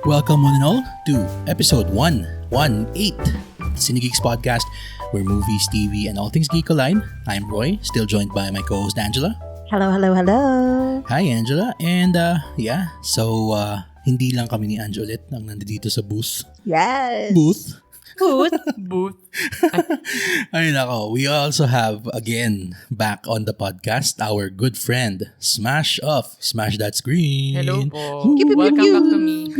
Welcome one and all to episode 118 of the Cinegeeks podcast, where movies, TV, and all things geek align. I'm Roy, still joined by my co-host Angela. Hello. Hi Angela, and hindi lang kami ni Ange ulit ang nandito sa booth. Yes. Booth? Booth. Ay nako, we also have again back on the podcast our good friend Smash That Screen. Hello po. Pew, pew, Welcome pew. back to me.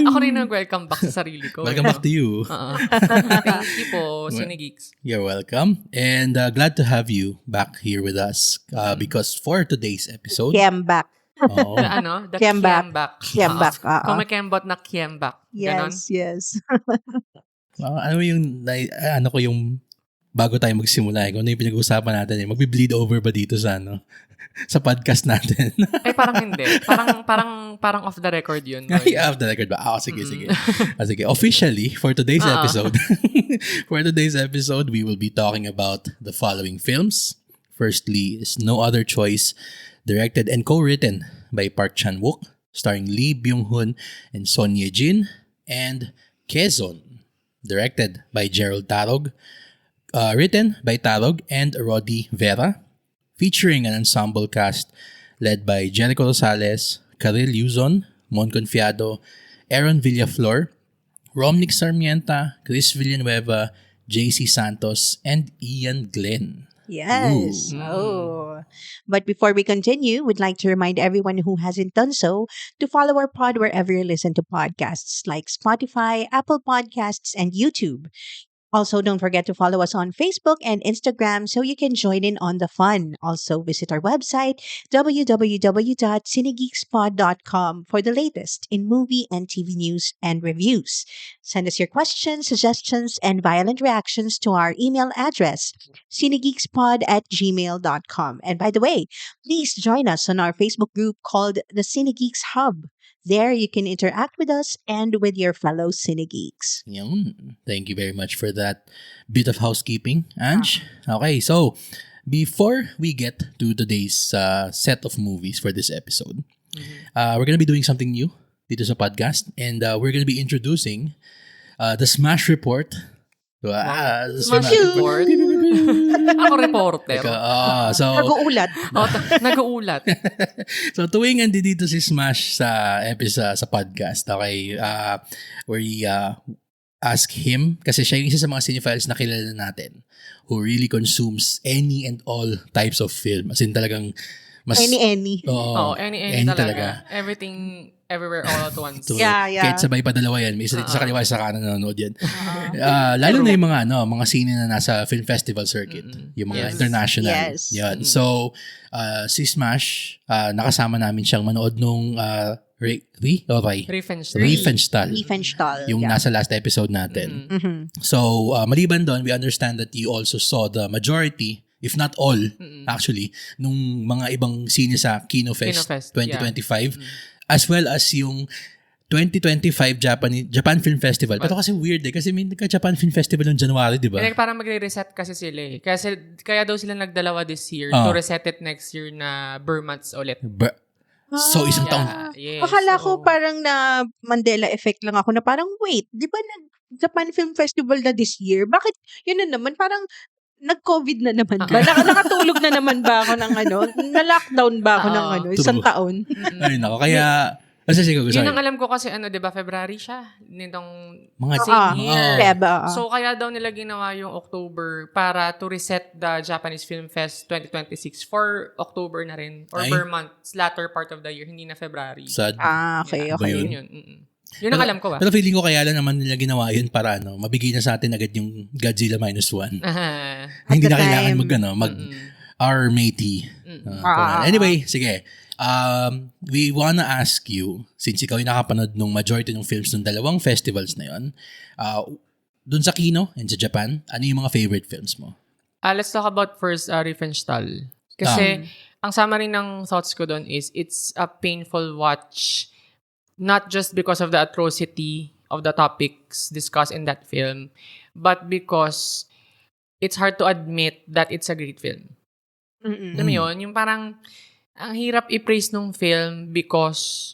Ako rin nag-welcome back sa sarili ko. Welcome back to you. Thank you po, Cinegeeks. You're welcome, and glad to have you back here with us because for today's episode, Kiembak. Oo. The Kiembak. Kiembak. Kiembak. Kung may Kiembot na Kiembak. Ganon? Yes. ano yung bago tayo magsimula, kung ano yung pinag-uusapan natin, magbe-bleed over ba dito sa sa podcast natin? Parang hindi. Parang off the record yun. Ay, off the record ba? Sige. Sige. Officially, for today's episode, we will be talking about the following films. Firstly is No Other Choice, directed and co-written by Park Chan-wook, starring Lee Byung-hun and Son Ye-jin, and Quezon, directed by Gerald Tarog, written by Tarog and Roddy Vera, featuring an ensemble cast led by Jericho Rosales, Karil Yuzon, Mon Confiado, Aaron Villaflor, Romnick Sarmienta, Chris Villanueva, JC Santos, and Ian Glenn. Yes. Ooh. Oh. But before we continue, we'd like to remind everyone who hasn't done so to follow our pod wherever you listen to podcasts like Spotify, Apple Podcasts, and YouTube. Also, don't forget to follow us on Facebook and Instagram so you can join in on the fun. Also, visit our website, www.cinegeekspod.com, for the latest in movie and TV news and reviews. Send us your questions, suggestions, and violent reactions to our email address, cinegeekspod@gmail.com. And by the way, please join us on our Facebook group called the Cinegeeks Hub. There, you can interact with us and with your fellow Cinegeeks. Yun. Thank you very much for that bit of housekeeping, Ange. Okay, so before we get to today's set of movies for this episode, we're gonna be doing something new dito sa podcast, and we're gonna be introducing the Smash Report. Smash Report? Ako reporter. Nag-uulat. Nag-uulat. So tuwing dito si Smash sa episode sa podcast, okay, where we ask him, kasi siya yung isa sa mga cinephiles na kilala natin who really consumes any and all types of film. As in talagang mas... Any. Oo, Any talaga. Everything, everywhere, all at once. So, Yeah. kahit sabay pa dalawa yan, may isa dito sa kaliwa, isa sa kanan nanonood yan. Lalo na yung mga sine na nasa film festival circuit. Yung mga Yes. international. Yes. Yan. So, si Smash, nakasama namin siyang manood nung Riefenstahl. Yung nasa last episode natin. So, maliban doon, we understand that you also saw the majority, if not all, actually, nung mga ibang sine sa KinoFest 2025, as well as yung 2025 Japan Film Festival. Pero kasi weird kasi may nagka-Japan Film Festival noong January, di ba? Parang magre-reset kasi sila eh. Kaya daw sila nagdalawa this year to reset it next year na Burmats ulit. So, isang taon. Yes. Akala ko parang na Mandela effect lang ako na parang, wait, di ba Japan Film Festival na this year? Bakit yun na naman? Parang nag-COVID na naman ba? Nakatulog na naman ba ako ng na-lockdown ba ako ng isang taon? Ay, nako. Kaya, sige, yun ang alam ko kasi di ba, February siya? Nitong mga same year. Feba. So, kaya daw nila ginawa yung October para to reset the Japanese Film Fest 2026 for October na rin. Or per month, latter part of the year, hindi na February. Sad. Okay. Yun. Yun ang alam ko ba? Pero feeling ko kaya lang naman nila ginawa yun para mabigay na sa atin agad yung Godzilla -1. Hindi na kailangan mag R matey. Anyway, sige. We wanna ask you, since ikaw yung nakapanood nung majority ng films ng dalawang festivals na yun, dun sa Kino and sa Japan, ano yung mga favorite films mo? Let's talk about first Riefenstahl. Kasi ang summary ng thoughts ko doon is it's a painful watch, not just because of the atrocity of the topics discussed in that film, but because it's hard to admit that it's a great film. Alam mo yun? Yung parang, ang hirap i-praise nung film because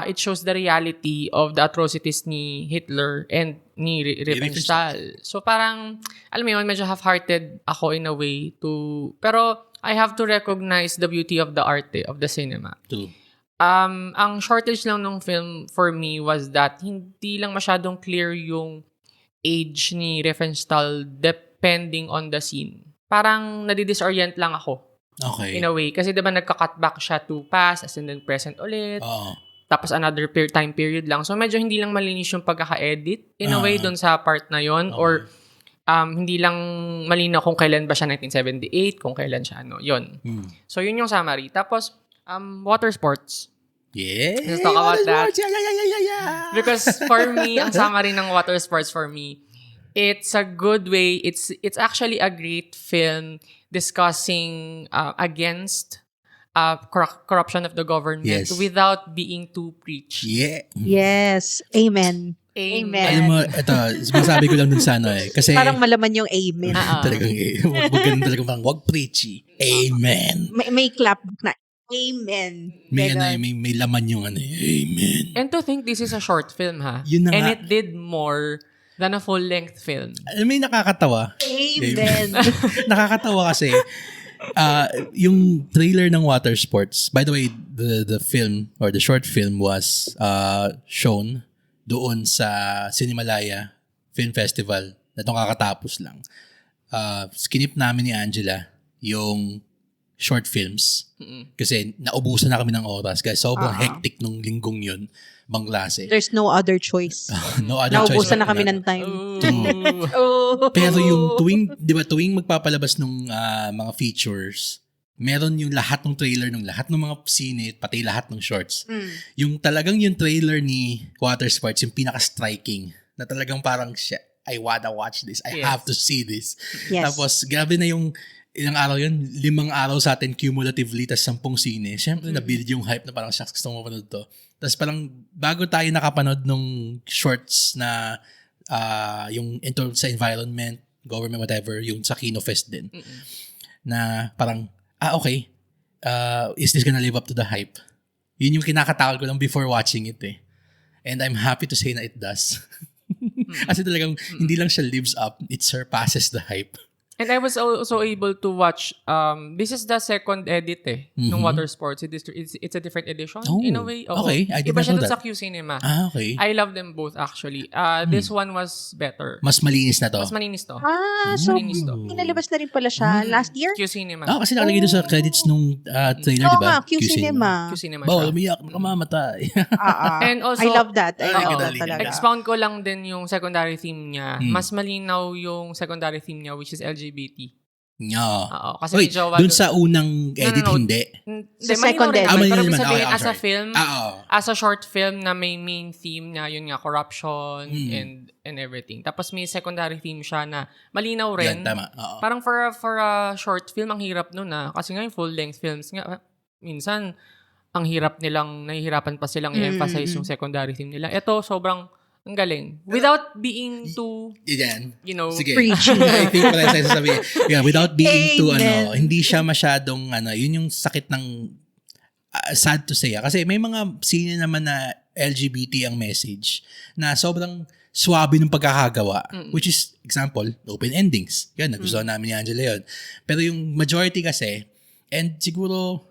it shows the reality of the atrocities ni Hitler and ni Riefenstahl. So parang, alam mo yun, medyo half-hearted ako in a way pero I have to recognize the beauty of the art of the cinema. True. Ang shortage lang ng film for me was that hindi lang masyadong clear yung age ni Riefenstahl depending on the scene. Parang nadidisorient lang ako. Okay. In a way. Kasi diba nagka-cut back siya to past and then present ulit. Oo. Tapos another time period lang. So medyo hindi lang malinis yung pagkaka-edit in a way dun sa part na yon. Or hindi lang malinaw kung kailan ba siya 1978, kung kailan siya yon. So yun yung summary. Tapos water sports. Yeah. Let's talk about that. Yeah. Because for me, ang summary ng water sports for me, it's a good way. It's actually a great film discussing against corruption of the government without being too preachy. Yeah. Yes. Amen. Amen. Alam mo, ito, masabi ko lang dun sa kasi parang malaman yung amen. talagang, wag talagang parang wag preachy. Amen. May clap na. Amen. May laman yung amen. And to think this is a short film, ha? Yun na and nga. it did more than a full-length film. May nakakatawa. Amen. Nakakatawa kasi yung trailer ng water sports. By the way, the film or the short film was shown doon sa Cinemalaya Film Festival na itong kakatapos lang. Skinip namin ni Angela yung short films kasi naubusan na kami ng oras. Guys, sobrang hectic nung linggong yun. Bang klase. There's no other choice. No other choice. Naubusan na kami ng time. Pero yung tuwing magpapalabas ng mga features, meron yung lahat ng trailer ng lahat ng mga sine, pati lahat ng shorts. Yung talagang yung trailer ni Water Sports, yung pinaka-striking, na talagang parang, I wanna watch this. I have to see this. Yes. Tapos, grabe na yung ilang araw yun, 5 araw sa atin cumulatively, tas 10 sine. Siyempre, na-build yung hype na parang, shucks, gusto mo mapanood to. Tapos parang, bago tayo nakapanood nung shorts na yung sa environment, government, whatever, yung sa Kinofest din, na parang, okay, is this gonna live up to the hype? Yun yung kinakatakot ko lang before watching it eh. And I'm happy to say na it does. Kasi talagang, hindi lang siya lives up, it surpasses the hype. And I was also able to watch, this is the second edit ng Water Sports. It's a different edition in a way. Okay, I did Iba not siya know dun that. sa Q Cinema. Okay. I love them both actually. This one was better. Mas malinis na to. Mas malinis to. So Malinis to. pinalabas na rin pala siya last year? Q Cinema. Kasi nakalagay doon sa credits nung trailer, Oo di ba? nga, Q Cinema. Q Cinema Bawal, siya. umiyak, makamamatay. And also, I love that. I love that galing. talaga. expound ko lang din yung secondary theme niya. Mas malinaw yung secondary theme niya, which is LGBT. Oo, kasi Wait, medyo dun sa unang edit, No. hindi. Sa second edit. Pero malinaw ibig naman. sabihin, Okay, as a sorry. film, Oo. as a short film na may main theme niya, yun nga, corruption and everything. Tapos may secondary theme siya na malinaw rin. Yan, tama. Oo. Parang for a short film, ang hirap nun kasi nga yung full-length films nga, minsan, ang hirap nilang, nahihirapan pa silang i-emphasize yung secondary theme nila. Ito, sobrang ang galing. Without being too, Yan. Sige. Preachy. I think what I'm sasabihin. Yeah, without being too, Amen. hindi siya masyadong, yun yung sakit ng, sad to say. Kasi may mga sine naman na LGBT ang message na sobrang swabe ng pagkakagawa. Which is, example, open endings. Yan, nagustuhan namin ni Angela yun. Pero yung majority kasi, and siguro,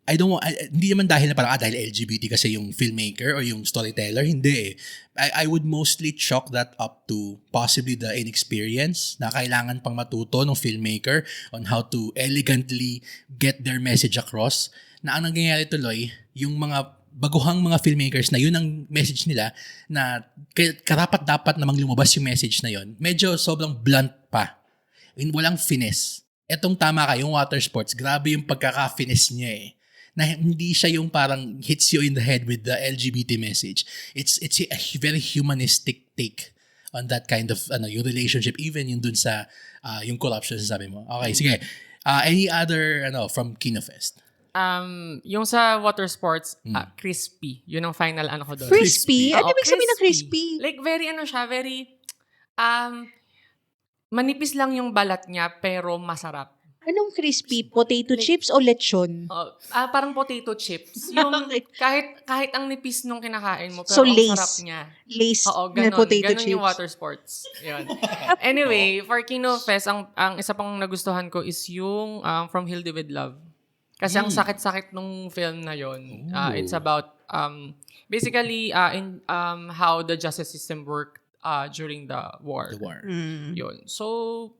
hindi naman dahil na parang, dahil LGBT kasi yung filmmaker or yung storyteller. Hindi eh. I would mostly chalk that up to possibly the inexperience na kailangan pang matuto ng filmmaker on how to elegantly get their message across. Na ang nangyayari tuloy, yung mga baguhang mga filmmakers na yun ang message nila na karapat-dapat namang lumabas yung message na yun. Medyo sobrang blunt pa. Walang finesse. Etong tama ka, yung water sports, grabe yung pagkaka-finesse niya eh. Na hindi siya yung parang hits you in the head with the LGBT message. It's a very humanistic take on that kind of yung relationship, even yung dun sa yung corruption sabi mo. Okay, sige. Any other from Kinofest? yung sa water sports, crispy. Yun ang final ko doon. Crispy? Ano Oo, ibig sabihin ng crispy? Like very very manipis lang yung balat niya pero masarap. Anong crispy? Potato chips o lechon? Parang potato chips. Yung Okay. kahit ang nipis nung kinakain mo, So, pero ang Lay's. sarap niya. Lace Oo, na potato ganon yung chips. water sports. Yun. Anyway, for Kino Fest, ang isa pang nagustuhan ko is yung From Hildy with Love. Kasi ang sakit-sakit nung film na yon. It's about basically how the justice system worked during the war. The war. Yun. So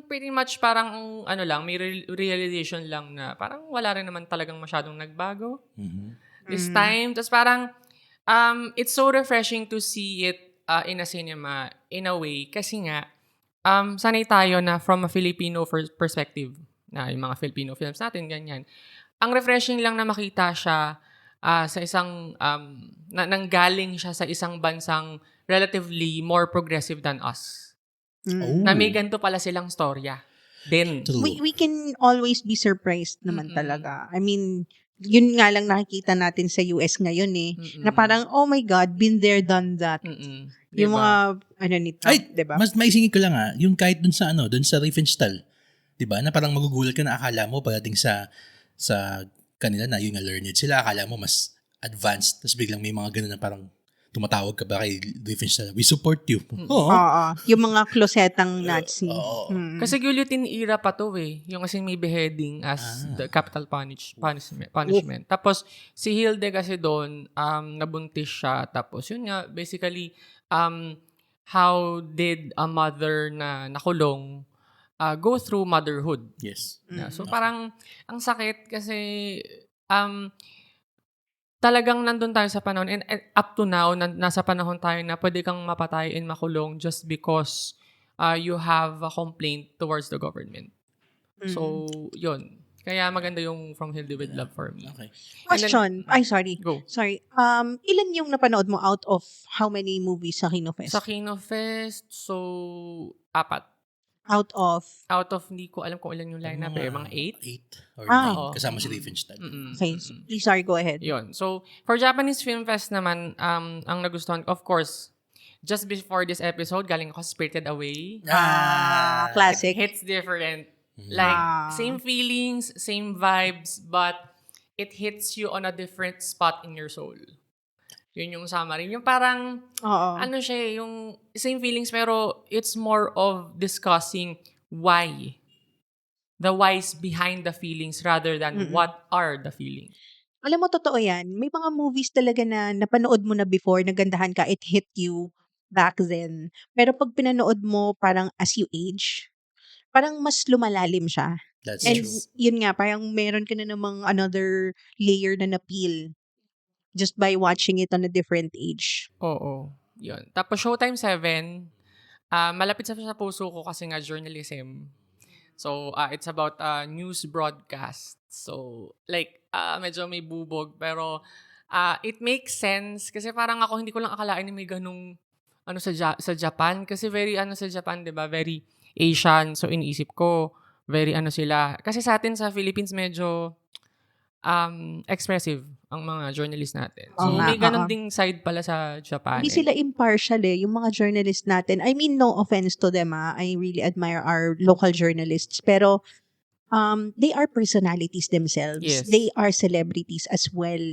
pretty much parang may realization lang na parang wala rin naman talagang masyadong nagbago this time. Tapos parang it's so refreshing to see it in a cinema in a way kasi nga sanay tayo na from a Filipino perspective na yung mga Filipino films natin, ganyan. Ang refreshing lang na makita siya sa isang, nanggaling siya sa isang bansang relatively more progressive than us. Na may ganito pala silang storya. Then, True. We can always be surprised naman talaga. I mean, yun nga lang nakikita natin sa US ngayon na parang, oh my God, been there, done that. Yung diba? mga, nito, Ay, diba? mas maisingin ko lang yung kahit dun sa Riefenstahl. 'Di ba? Na parang magugulat ka na akala mo pagdating sa kanila na yung learned sila, akala mo mas advanced, tapos biglang may mga ganun na parang tumatawag ka ba kay Riefenstahl, we support you. Oo. Oo. Yung mga klosetang Nazi. Kasi guillotine era pa to yung kasi may beheading as the capital punishment. Tapos si Hilde kasi doon nabuntis siya, tapos yun nga basically how did a mother na nakulong go through motherhood. Yes. So parang ang sakit kasi talagang nandun tayo sa panahon and up to now nasa panahon tayo na pwede kang mapatay and makulong just because you have a complaint towards the government. So yun. Kaya maganda yung From Hildy with Love for me. Okay. Question. Sorry. Go. Sorry. Ilan yung napanood mo out of how many movies sa Kino Fest? Sa Kino Fest, so 4. Out of? Out of, hindi ko alam kung ilan yung lineup mga 8. 8 or 9. Ah. Kasama si Riefenstahl. Okay. Please, sorry, go ahead. Yun. So, for Japanese Film Fest naman, ang nagustuhan, of course, just before this episode, galing ako sa Spirited Away. Classic. It hits different. Like, same feelings, same vibes, but it hits you on a different spot in your soul. Yun yung summary. Yung parang, siya, yung same feelings, pero it's more of discussing why. The whys behind the feelings rather than what are the feelings. Alam mo, totoo yan. May mga movies talaga na napanood mo na before, nagandahan ka, it hit you back then. Pero pag pinanood mo, parang as you age, parang mas lumalalim siya. That's And true. yun nga, parang meron ka na namang another layer na napeel just by watching it on a different age. Oo. Yun. Tapos Showtime 7, malapit sa puso ko kasi nga journalism. So, it's about news broadcast. So, like, medyo may bubog. Pero, it makes sense. Kasi parang ako, hindi ko lang akalain na may ganung sa Japan. Kasi very, sa Japan, di ba? Very Asian. So, iniisip ko, very sila. Kasi sa atin sa Philippines, medyo expressive ang mga journalist natin. So, may ganun ding side pala sa Japan. Hindi sila impartial yung mga journalists natin. I mean, no offense to them, I really admire our local journalists. Pero, they are personalities themselves. Yes. They are celebrities as well.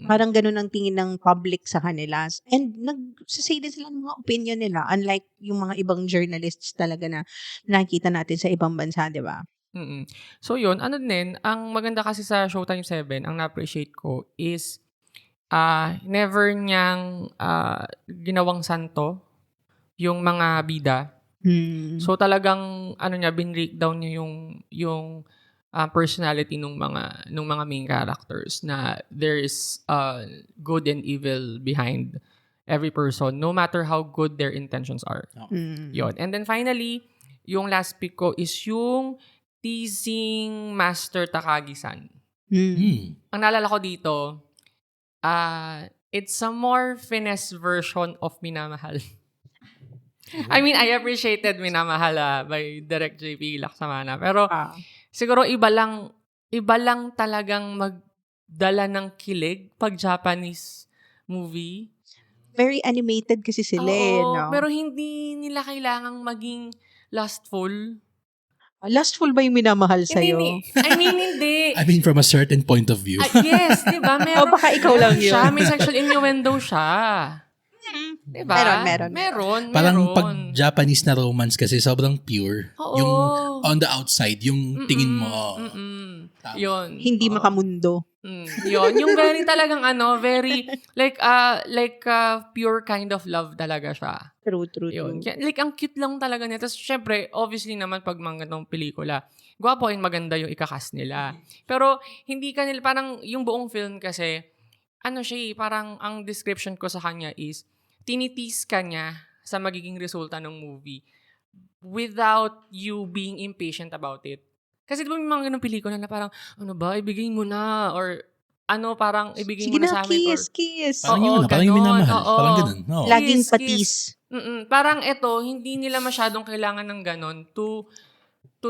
Parang ganun ang tingin ng public sa kanila. And nagsasay din sila ng mga opinion nila. Unlike yung mga ibang journalists talaga na nakikita natin sa ibang bansa, di ba? So yun, din, ang maganda kasi sa Showtime 7, ang na-appreciate ko is never niyang ginawang santo yung mga bida. So talagang binreakdown niya yung personality nung mga main characters na there is good and evil behind every person no matter how good their intentions are. Yun. And then finally, yung last pick ko is yung Teasing Master Takagi-san. Ang naalala ko dito, it's a more finesse version of Minamahal. I mean, I appreciated Minamahal by Direct JP Laksamana. Pero siguro iba lang talagang magdala ng kilig pag Japanese movie. Very animated kasi sila Oo, no? pero hindi nila kailangang maging lustful. Lustful ba yung minamahal sa'yo? Hindi. I mean, from a certain point of view. Yes, di ba? Meron, baka ikaw lang meron yun. siya. May sexual innuendo siya. Di ba? Meron. Parang pag Japanese na romance kasi sobrang pure. Oo. Yung on the outside, yung tingin mo. Tama. Yun. Hindi makamundo. Yun. Yung very talagang very like pure kind of love talaga siya. True. Yun. Like, ang cute lang talaga niya. Tapos, syempre, obviously naman, pag mga ganitong pelikula, gwapo and maganda yung ikakas nila. Pero, hindi kanila, parang, yung buong film kasi, parang, ang description ko sa kanya is, tinitease ka niya sa magiging resulta ng movie without you being impatient about it. Kasi di ba may mga ganong pelikula na parang, ibigay mo na, or, parang ibigay Sige mo na na, sa amin. kiss. Parang Oo, yun na, parang yung ganon. minamahal. Oo. Parang ganun. No. Laging Kiss, patis. Parang ito, hindi nila masyadong kailangan ng ganon to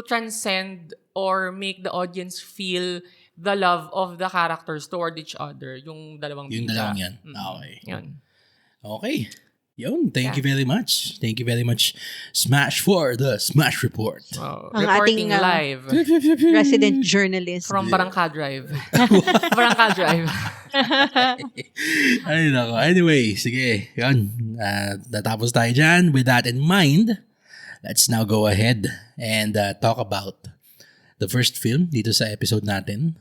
transcend or make the audience feel the love of the characters toward each other. Yung dalawang Yung bida. dalawang yan. Okay. Yun. Okay. Yun, thank you very much. Thank you very much, Smash, for the Smash Report. Ang Reporting ating, live Resident journalist. from Barangka Drive. Barangka Drive. Ay, nako. Anyway, sige. Yun. Natapos tayo dyan. With that in mind, let's now go ahead and talk about the first film dito sa episode natin.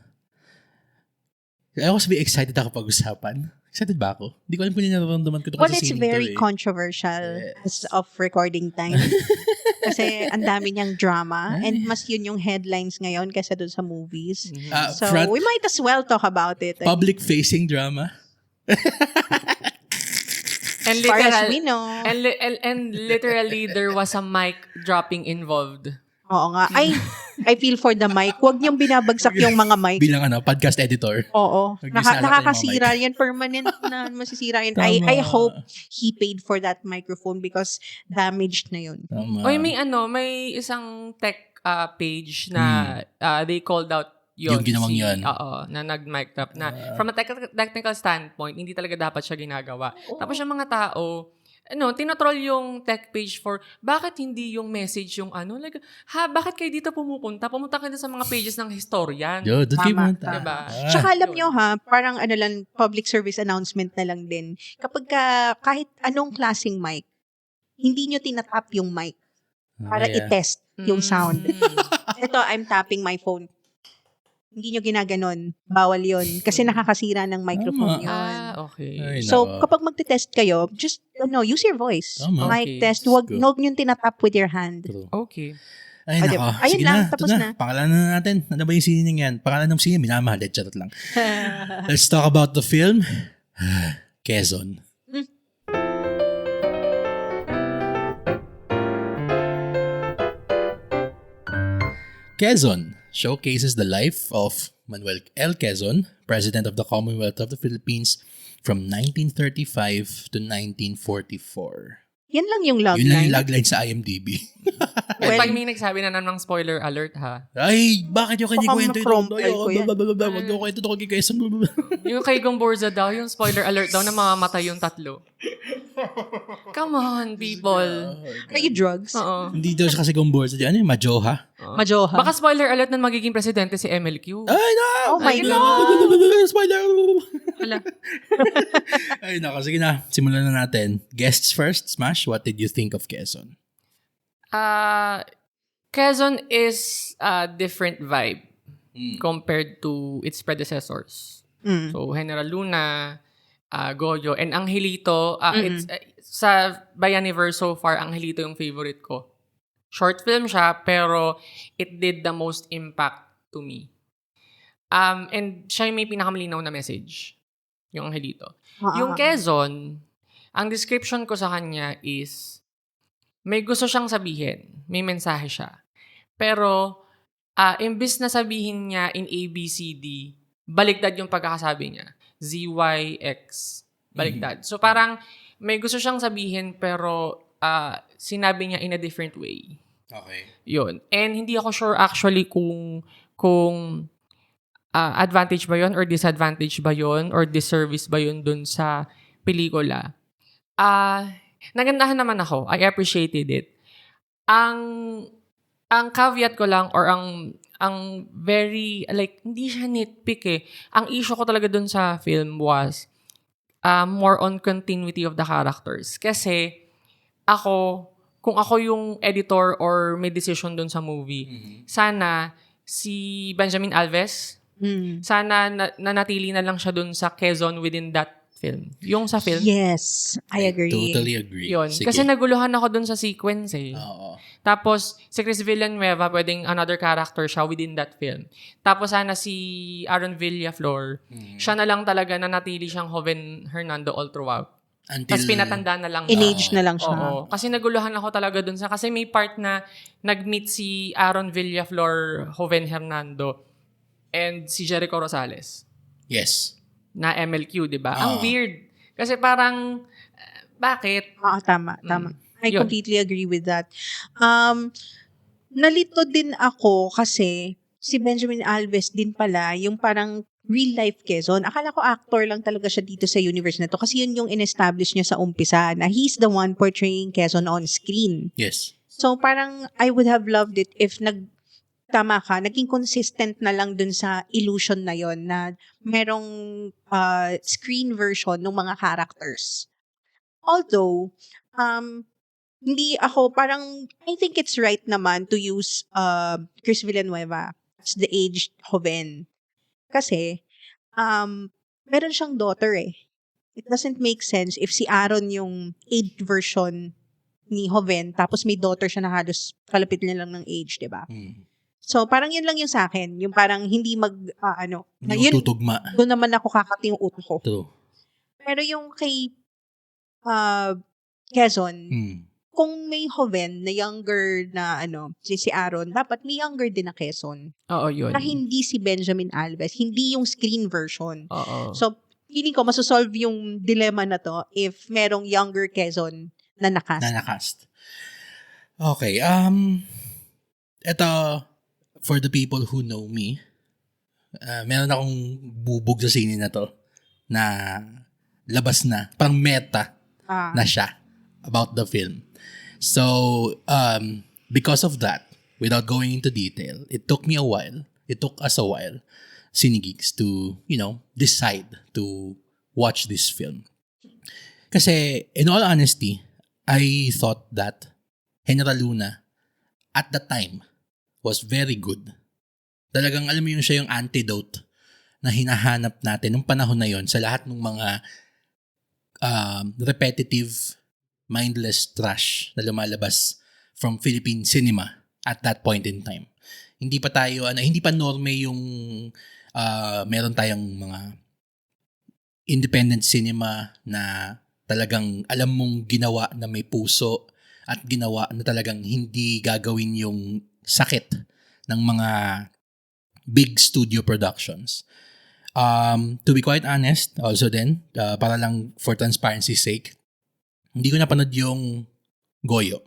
I was very excited ako pag-usapan. Excited ba ako? Hindi ko alam kung nararamdaman ko ito Well, kasi it's scene very ito controversial as of recording time. Kasi ang dami niyang drama and mas yun yung headlines ngayon kaysa dun sa movies. So, we might as well talk about it. Public-facing drama. And As far as literal, we know. and literally, there was a mic dropping involved. Oo nga. I feel for the mic. Huwag niyong binabagsak yung mga mic. Bilang podcast editor. Oo. Mag-isala tayo Nakakasira mga yan. Permanent na masisira yan. Tama. I hope he paid for that microphone because damaged na yun. Tama. May isang tech page na they called out Yung ginawang yun. Oo, na nag-mic drop na from a technical standpoint, hindi talaga dapat siya ginagawa. Tapos yung mga tao, tinotroll yung tech page for bakit hindi yung message yung like, bakit kayo dito pumupunta? Pumunta kayo sa mga pages ng historian. Yo, doon kayo Tama. pumunta. Diba? Tsaka alam nyo parang lang, public service announcement na lang din. Kapag kahit anong klaseng mic, hindi nyo tinatap yung mic para i-test yung sound. Ito, I'm tapping my phone. Hindi nyo ginaganon. Bawal yun. Kasi nakakasira ng microphone yun. Okay. Ay, So, nako. kapag magte-test kayo, just, use your voice. Tama. Mic Okay. test. Huwag Good. nyo tinatap with your hand. True. Okay. Ay, O, nako. ayun Sige lang, na. tapos Ito na. Pangalanan na natin. Ano ba yung sining yan? Pangalan ng sining, minamahal. Charot lang. Let's talk about the film. Quezon. Quezon showcases the life of Manuel L. Quezon, President of the Commonwealth of the Philippines from 1935 to 1944. Yan lang yung love Yun lang line. yung logline sa IMDb. And pag may nagsabi na naman ng spoiler alert ha, Ay, bakit yung kanya Baka kwento ito? ma-crumple ko yan. Wag yung kwento ito kay Quezon. yung kay Gomborza daw, yung spoiler alert daw na mamamatay yung tatlo. Come on, people. Are you drugs? Oo. Hindi daw siya kasi Gomborza. Ano yung Majoha? Majoha. Baka spoiler alert na magiging presidente si MLQ. Ay, no! Oh my Ay, God! Spoiler! Wala. Ay, nako. Sige na. Simulan na natin. Guests first. Smash, what did you think of Quezon? Quezon is a different vibe compared to its predecessors. So, General Luna, Goyo, and Angelito. It's, sa Bayaniverse so far, Angelito yung favorite ko. Short film siya, pero it did the most impact to me. And siya yung may pinakamalinaw na message. Yung Angelito. Yung Quezon, ang description ko sa kanya is, may gusto siyang sabihin. May mensahe siya. Pero, imbis na sabihin niya in ABCD, baliktad yung pagkakasabi niya. ZYX. Baliktad. So, parang, may gusto siyang sabihin, pero, sinabi niya in a different way. Okay. Yun. And hindi ako sure actually kung advantage ba yun or disadvantage ba yun or disservice ba yun dun sa pelikula. Nagandahan naman ako. I appreciated it. Ang ang caveat ko lang or ang very, like, hindi siya nitpick eh. Ang issue ko talaga dun sa film was more on continuity of the characters. Kasi kung ako yung editor or may decision dun sa movie, sana si Benjamin Alves, sana nanatili na lang siya dun sa Quezon within that film. Yung sa film. Yes, I agree. Totally agree. Yun. Sige. Kasi naguluhan ako dun sa sequence eh. Oo. Tapos, si Chris Villanueva, pwedeng another character siya within that film. Tapos, sana si Aaron Villaflor, siya na lang talaga na natili siyang Joven Hernando all throughout. Until, Tapos, pinatanda na lang. In-age na lang siya. Oo. Kasi naguluhan ako talaga dun sa, kasi may part na nag-meet si Aaron Villaflor, Joven Hernando, and si Jericho Rosales yes. na MLQ, di ba? Ang weird. Kasi parang, bakit? Oo, tama. I Yun. completely agree with that. Nalito din ako kasi si Benjamin Alves din pala, yung parang real life Quezon. Akala ko actor lang talaga siya dito sa universe na to kasi yun yung in-establish niya sa umpisa na he's the one portraying Quezon on screen. Yes. So parang I would have loved it if tama ka, naging consistent na lang dun sa illusion na yon na merong screen version ng mga characters. Although, hindi ako, parang, I think it's right naman to use Chris Villanueva as the aged Joven. Kasi, meron siyang daughter eh. It doesn't make sense if si Aaron yung aged version ni Joven, tapos may daughter siya na halos kalapit niya lang ng age, di ba? So, parang yun lang yung sa akin. Yung parang hindi Hindi tutugma. Doon naman ako kakati yung utak ko. True. Pero yung kay Quezon, kung may Joven na younger na si Aaron, dapat may younger din na Quezon. Oo, yun. Na hindi si Benjamin Alves, hindi yung screen version. Oo. So, feeling ko masosolve yung dilemma na to if merong younger Quezon na nakast. Okay. Ito, for the people who know me, meron akong bubog sa sine na to na labas na, parang meta na siya about the film. So, because of that, without going into detail, it took us a while, Cinegeeks, to, decide to watch this film. Kasi, in all honesty, I thought that General Luna, at the time, was very good. Talagang, alam mo yun, siya yung antidote na hinahanap natin nung panahon na yon sa lahat ng mga repetitive, mindless trash na lumalabas from Philippine cinema at that point in time. Hindi pa norme yung meron tayong mga independent cinema na talagang alam mong ginawa na may puso at ginawa na talagang hindi gagawin yung sakit ng mga big studio productions. To be quite honest, also then, para lang for transparency's sake, hindi ko napanood yung Goyo.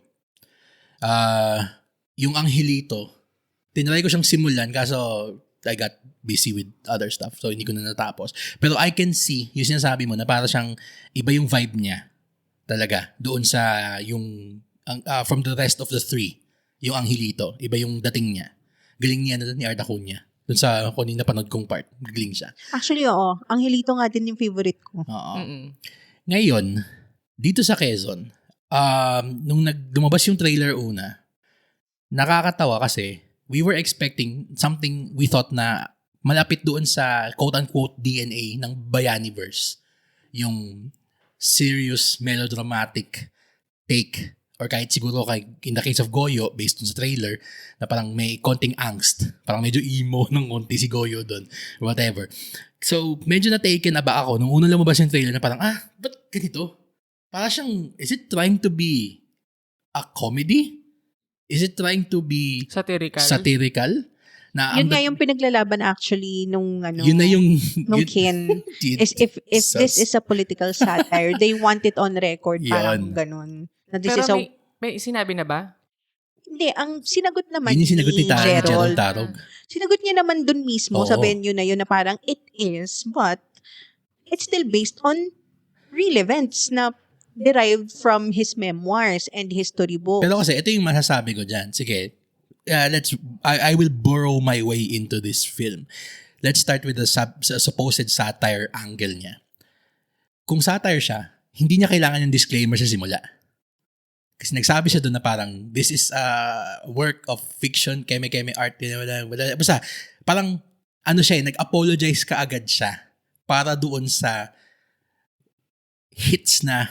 Yung Angelito, tinry ko siyang simulan kaso I got busy with other stuff so hindi ko na natapos. Pero I can see, yung sinasabi mo na para siyang iba yung vibe niya talaga doon sa yung from the rest of the three, yung Angelito, iba yung dating niya. Galing niya na ni Art Acuña. Doon sa kung napanood kong part, galing siya. Actually, oo. Angelito nga din yung favorite ko. Oo. Ngayon, dito sa Quezon, nung lumabas yung trailer una, nakakatawa kasi we were expecting something we thought na malapit doon sa quote-unquote DNA ng Bayaniverse. Yung serious, melodramatic take. Or kahit siguro in the case of Goyo, based on sa trailer, na parang may konting angst. Parang medyo emo ng konti si Goyo doon. Whatever. So, medyo na-taken na ba ako nung unang lumabas yung trailer na parang, ba't ganito? Parang siyang, is it trying to be a comedy? Is it trying to be satirical? Na yun nga yung pinaglalaban actually nung yun na yung nung Ken. Is if this is a political satire, they want it on record parang ganun. Na this Pero is may sinabi na ba? Hindi, ang sinagot naman yun yung sinagot ni Gerald Tarog. Sinagot niya naman dun mismo sa venue na yun na parang it is, but it's still based on real events na derived from his memoirs and history books. Pero kasi ito yung masasabi ko dyan. Sige, I will burrow my way into this film. Let's start with the supposed satire angle niya. Kung satire siya, hindi niya kailangan ng disclaimer sa simula. Kasi nagsabi siya doon na parang, this is a work of fiction, keme-keme art, wala. Basta, parang, nag-apologize kaagad siya para doon sa hits na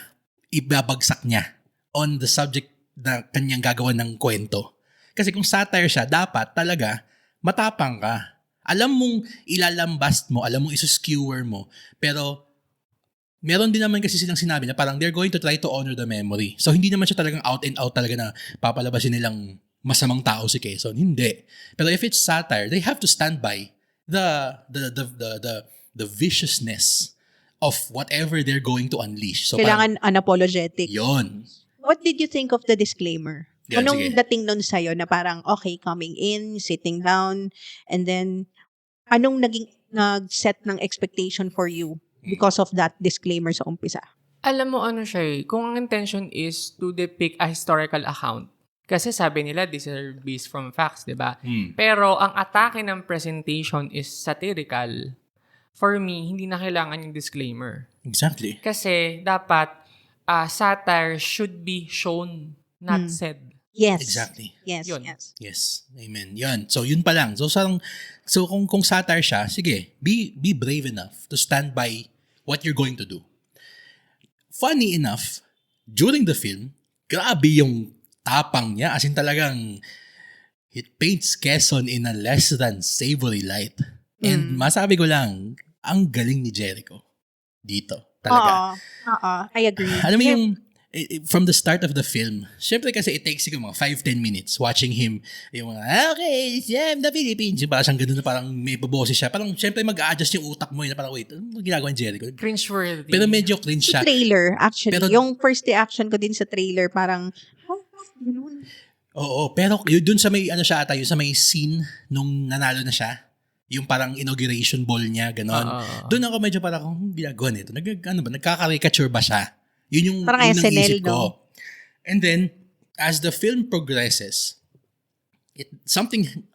ibabagsak niya on the subject na kanyang gagawa ng kwento. Kasi kung satire siya, dapat talaga matapang ka. Alam mong ilalambast mo, alam mong isuskewer mo, pero meron din naman kasi silang sinabi na parang they're going to try to honor the memory. So hindi naman siya talagang out and out talaga na papalabasin nilang masamang tao si Quezon. Hindi. Pero if it's satire, they have to stand by the viciousness of whatever they're going to unleash. So Kailangan unapologetic. yon. What did you think of the disclaimer? Yan, Anong sige. dating nun sa'yo na parang, okay, coming in, sitting down, and then, anong nag-set ng expectation for you because of that disclaimer sa umpisa? Alam mo ano siya eh, kung ang intention is to depict a historical account, kasi sabi nila, these are based from facts, di ba? Pero ang atake ng presentation is satirical. For me, hindi na kailangan yung disclaimer. Exactly. Kasi dapat satire should be shown, not said. Yes. Exactly. Yes, Yun. yes. Yes. Amen. Yan. So, yun pa lang. So kung satire siya, sige, be brave enough to stand by what you're going to do. Funny enough, during the film, grabe yung tapang niya. As in talagang, it paints Quezon in a less than savory light. And masabi ko lang, ang galing ni Jericho dito. Talaga. Oo. I agree. Alam mo yung, from the start of the film, syempre kasi it takes siguro mga 5-10 minutes watching him, yung mga, okay, yeah, the Philippines. Yung parang siyang ganun na parang may baboses siya. Parang syempre mag-a-adjust yung utak mo yun na parang, wait, ano ginagawa ni Jericho? Cringeworthy. Pero medyo cringe siya. Trailer, actually. Pero- yung first reaction ko din sa trailer, parang, ganun. Oo, pero yun dun sa may, siya ata, yun sa may scene nung nanalo na siya, yung parang inauguration ball niya, gano'n. Doon ako medyo parang, ginagawa nito? Nagkaka-caricature ba siya? Yun yung, Parang yun ang SNL, isip ko. And then, as the film progresses, something,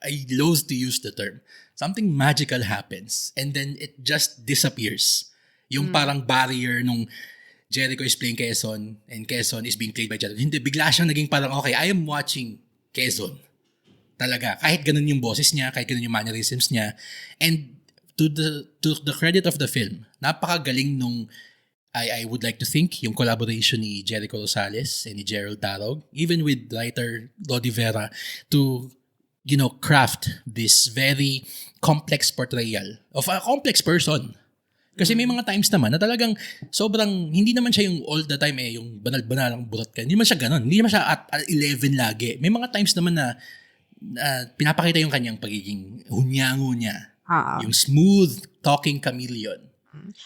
I loathe to use the term, something magical happens and then it just disappears. Yung parang barrier nung Jericho is playing Quezon and Quezon is being played by Jericho. Hindi, bigla siyang naging parang, okay, I am watching Quezon. Talaga. Kahit ganun yung boses niya, kahit ganun yung mannerisms niya. And to the credit of the film, napakagaling nung I would like to think yung collaboration ni Jericho Rosales and ni Gerald Darog, even with writer Lodi Vera, to craft this very complex portrayal of a complex person. Kasi may mga times naman na talagang sobrang, hindi naman siya yung all the time yung banal-banalang burot ka. Hindi naman siya ganun. Hindi naman siya at 11 lagi. May mga times naman na pinapakita yung kanyang pagiging hunyango niya. Yung smooth talking chameleon.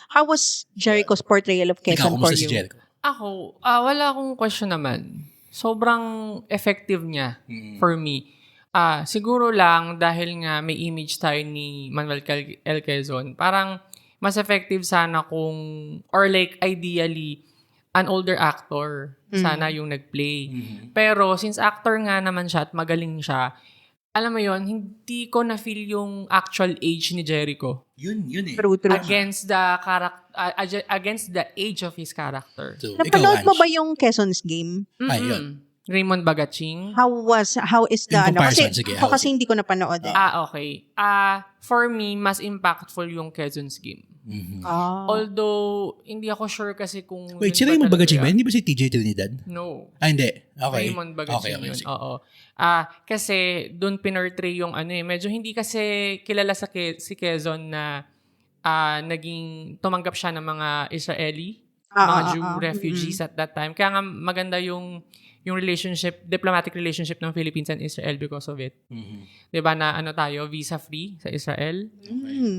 How was Jericho's portrayal of Ikaw, Quezon for kumusta si you? Jericho? Ako, wala akong question naman. Sobrang effective niya for me. Siguro lang dahil nga may image tayo ni Manuel L. Quezon, parang mas effective sana kung, or like ideally, an older actor sana yung nag-play. Pero since actor nga naman siya at magaling siya, alam mo yon, hindi ko na-feel yung actual age ni Jericho Yun eh. True. against the age of his character. So, Napanood ikaw, mo ba Ange? yung Quezon's game? Ay, yun. Raymond Bagaching. How is the, In comparison, kasi sige, ako how kasi hindi ko napanood eh. Okay. For me, mas impactful yung Quezon's game. Although, hindi ako sure kasi kung... Wait, yun si ba Raymond talaga Bagaching ba? yan. Hindi ba si TJ Trinidad? No. Hindi. Okay. Raymond Bagaching Okay, yun. sige. Oo. Kasi doon pinortray yung medyo hindi kasi kilala si Quezon na naging tumanggap siya ng mga Israeli, mga Jew refugees at that time. Kaya nga maganda yung relationship, diplomatic relationship ng Philippines and Israel because of it. 'Di ba na tayo visa free sa Israel?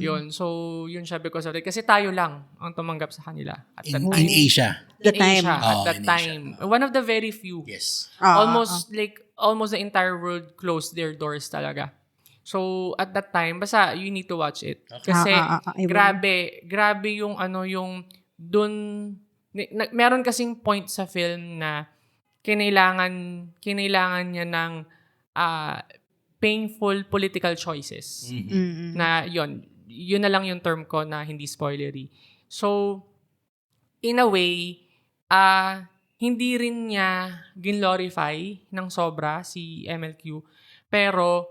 Yun. So, yun siya because of it. Kasi tayo lang ang tumanggap sa kanila at that In time. Asia. The time. Asia, at Oh, that in Asia. time. One of the very few. Yes. Almost the entire world closed their doors talaga. So, at that time, basta you need to watch it. Kasi, I will. grabe yung yung dun, meron kasing point sa film na kinailangan niya ng painful political choices. Mm-mm. Na yun na lang yung term ko na hindi spoilery. So, in a way, hindi rin niya glorify ng sobra si MLQ, pero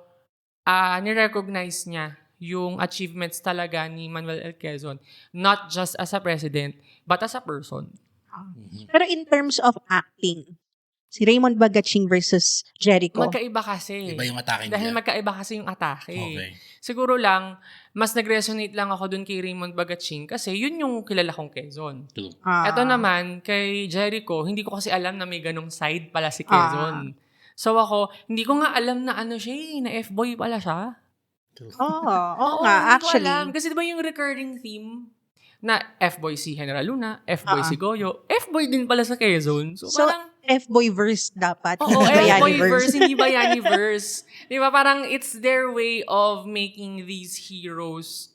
ni-recognize niya yung achievements talaga ni Manuel L. Quezon, not just as a president, but as a person. Pero in terms of acting, si Raymond Bagaching versus Jericho. Magkaiba kasi. Iba yung atake Dahil nila. magkaiba kasi yung atake. Okay. Siguro lang, mas nag-resonate lang ako dun kay Raymond Bagaching kasi yun yung kilala kong Quezon. True. Ito naman, kay Jericho, hindi ko kasi alam na may ganong side pala si Quezon. So ako, hindi ko nga alam na ano siya na F-boy pala siya. Oo nga, hindi ko actually. alam. Kasi diba yung recurring theme na F-boy si General Luna, F-boy si Goyo, F-boy din pala sa Quezon. So parang, F-boy verse dapat. oo, hindi bayani F-boy verse, hindi bayani verse. Di ba? Parang it's their way of making these heroes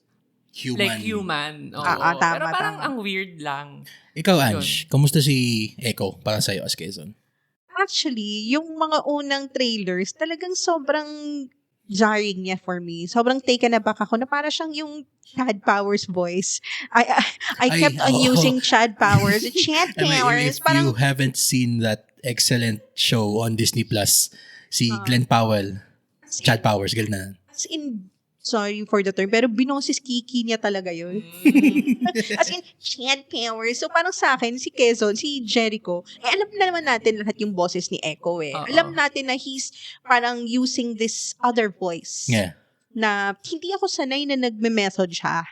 Human. like human. Oo. Tama, Pero parang tama. ang weird lang. Ikaw, Ange, kamusta si Echo para sa'yo as Quezon? Actually, yung mga unang trailers, talagang sobrang jarring niya for me. Sobrang taken aback ako na para siyang yung Chad Powers voice. I kept on using Chad Powers. Chad I mean, Powers. if Parang, you haven't seen that excellent show on Disney Plus, si Glenn Powell, Chad Powers, galing na. as in, sorry for the term, pero binoses Kiki niya talaga yun. As in, Chad Powers. So parang sa akin, si Quezon, si Jericho, alam na naman natin lahat yung boses ni Echo eh. Oo. Alam natin na he's parang using this other voice. Yeah, Na hindi ako sanay na nagme-method siya.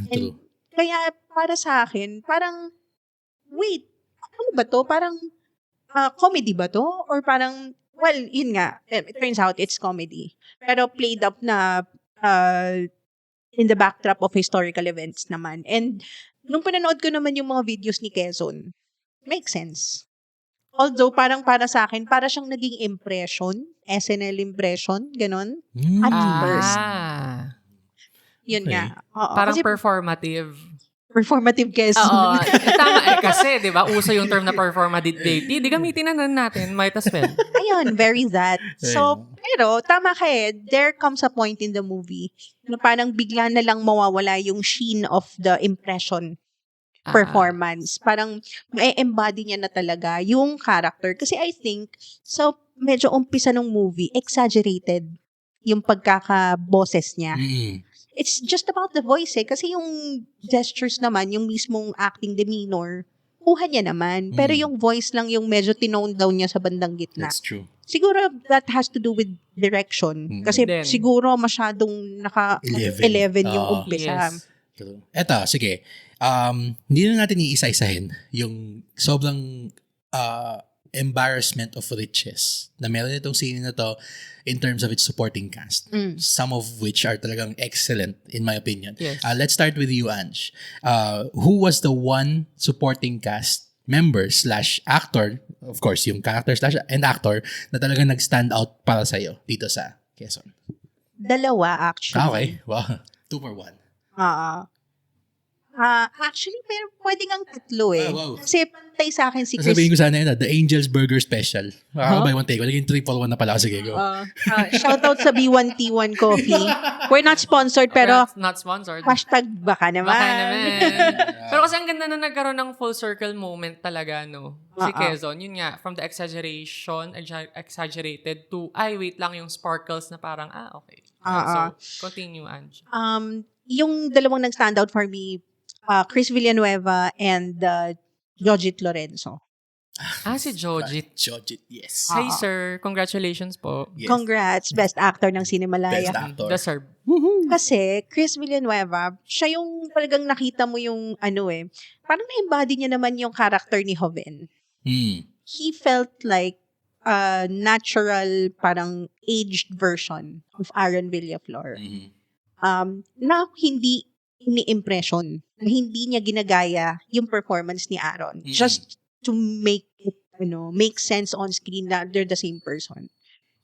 true. Kaya para sa akin, parang, wait, ano ba to? Parang, comedy ba to? Or parang, well, yun nga, it turns out it's comedy. Pero played up na in the backdrop of historical events naman. And nung pinanood ko naman yung mga videos ni Quezon, makes sense. Although parang para sa akin, para siyang naging impression, SNL impression, ganon. At first. Yun Okay. nga. Oo, Parang kasi performative. performative Quezon. Oo. Tama kasi, di ba? Uso yung term na performative. Di gamitin na natin. Might as well. Ayun, very that. So, Ayun. pero tama ka eh, there comes a point in the movie na parang bigla na lang mawawala yung sheen of the impression performance. Parang ma-embody niya na talaga yung character. Kasi I think, so medyo umpisa ng movie, exaggerated yung pagkaka-boses niya. It's just about the voice eh. Kasi yung gestures naman, yung mismong acting demeanor, kuha niya naman. Pero yung voice lang yung medyo tinone down niya sa bandang gitna. That's true. Siguro that has to do with direction. Kasi Then, siguro masyadong 11 yung Oo. umpisa. Yes. True. Eto, sige. Hindi na natin iisa-isahin yung sobrang embarrassment of riches na meron itong scene na to in terms of its supporting cast. Some of which are talagang excellent in my opinion. Yes. Let's start with you, Ange. Who was the one supporting cast member / actor, of course, yung character / and actor na talagang nag-stand out para sa'yo dito sa Quezon? Dalawa actually. Okay. Wow. 2 for 1. Actually, pero pwede ang tatlo eh. Wow. Kasi pantay sa akin si Sabihin Chris. ko sana yun, The Angel's Burger Special. Buy one take. Naging 3 for 1 na pala. Sige, go. Shoutout sa B1T1 Coffee. We're not sponsored, pero Not sponsored. hashtag baka naman. Baka naman. Pero kasi ang ganda na nagkaroon ng full circle moment talaga, no? Si Quezon, yun nga, from the exaggerated to, ay, wait lang yung sparkles na parang, okay. So, continue, Ange. Yung dalawang nag-stand out for me, Chris Villanueva and Jojit Lorenzo. Si Jojit. Jojit, yes. Hi, sir. Congratulations po. Yes. Congrats, best actor ng Cinemalaya. Best actor. Deserve. Kasi Chris Villanueva, siya yung talagang nakita mo yung parang na-embody niya naman yung character ni Joven. He felt like a natural, parang aged version of Aaron Villaflor. Na hindi ini-impression, na hindi niya ginagaya yung performance ni Aaron. Just to make it, make sense on screen na they're the same person.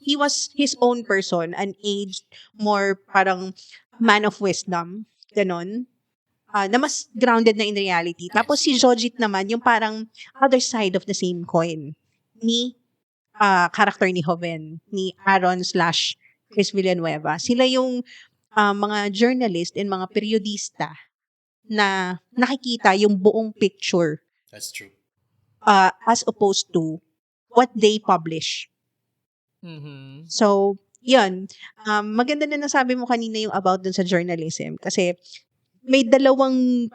He was his own person, an aged, more parang man of wisdom, ganon, na mas grounded na in reality. Tapos si Jojit naman, yung parang other side of the same coin ni character ni Joven, ni Aaron / Chris Villanueva. Sila yung mga journalist and mga periodista na nakikita yung buong picture That's true. as opposed to what they publish. Mhm. So, yun. Maganda na nasabi mo kanina yung about dun sa journalism kasi may dalawang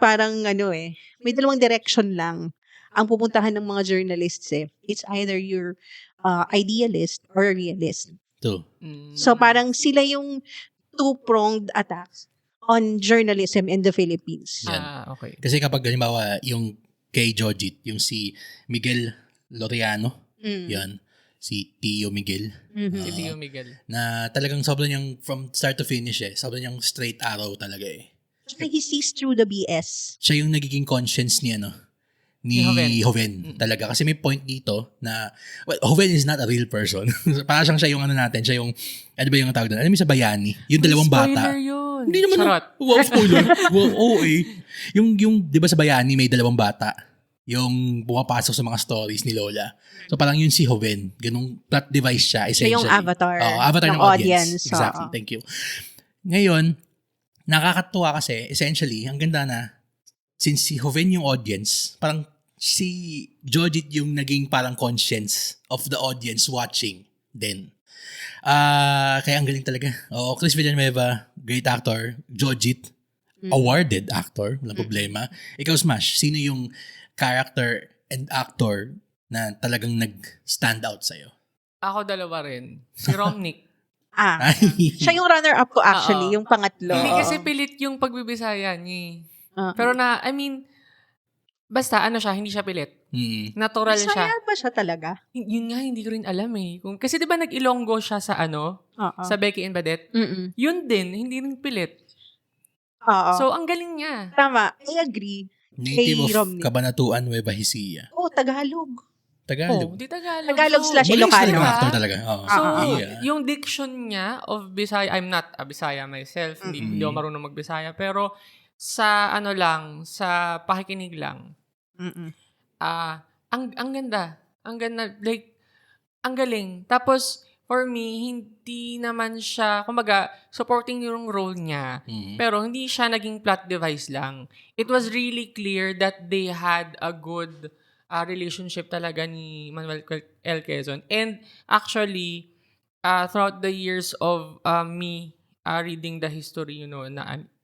may dalawang direction lang ang pupuntahan ng mga journalists eh. It's either you're idealist or realist. True. So, parang sila yung two-pronged attacks on journalism in the Philippines. Yan. Okay. Kasi kapag halimbawa yung kay Jojit, yung si Miguel Loriano, yan, si Tio Miguel, Si Tio Miguel. na talagang sobrang niyang from start to finish sobrang niyang straight arrow talaga Tsaka he sees through the BS. Siya yung nagiging conscience ni Ni Joven talaga. Kasi may point dito na, well, Joven is not a real person. Para siya yung natin, siya yung, ano ba yung tawag doon? Alam mo sa Bayani? Yung dalawang bata. Spoiler yun. Hindi naman. Charot. Wow, spoiler. Oo Yung, di ba sa Bayani may dalawang bata? Yung pumapasok sa mga stories ni Lola. So parang yun si Joven. Ganung plot device siya, essentially. Siya yung avatar, Avatar ng audience. audience. Exactly. Thank you. Ngayon, nakakatuwa kasi, essentially, ang ganda na, since si Joven yung audience, parang si Jojit yung naging parang conscience of the audience watching din. Kaya ang galing talaga. Chris Villanueva, great actor. Jojit, awarded actor. Walang problema. Ikaw, Smash, sino yung character and actor na talagang nag-stand out sa'yo? Ako dalawa rin. Si Romnick. Siya yung runner-up ko actually, Oo. yung pangatlo. Hindi kasi pilit yung pagbibisaya niya. Oo. Pero basta hindi siya pilit. Natural siya. Bisaya ba siya talaga? Yun nga, hindi ko rin alam eh. Kasi di ba nag-Ilonggo siya sa Oo. sa Becky and Badette? Yun din, hindi rin pilit. Oo. So, ang galing niya. Tama. I agree. Native Kay of Romney. Cabanatuan, Nueva Ecija. Tagalog. Tagalog. Di Tagalog. Tagalog So, slash Magaling Ilocano. talaga actor talaga. So, Yeah. yung diction niya of Bisaya, I'm not a Bisaya myself, hindi ako marunong magbisaya, pero sa sa pakikinig lang, ang ganda. Ang ganda, like, ang galing. Tapos, for me, hindi naman siya, kumbaga, supporting yung role niya, pero hindi siya naging plot device lang. It was really clear that they had a good relationship talaga ni Manuel L. Quezon. And actually, throughout the years of me reading the history,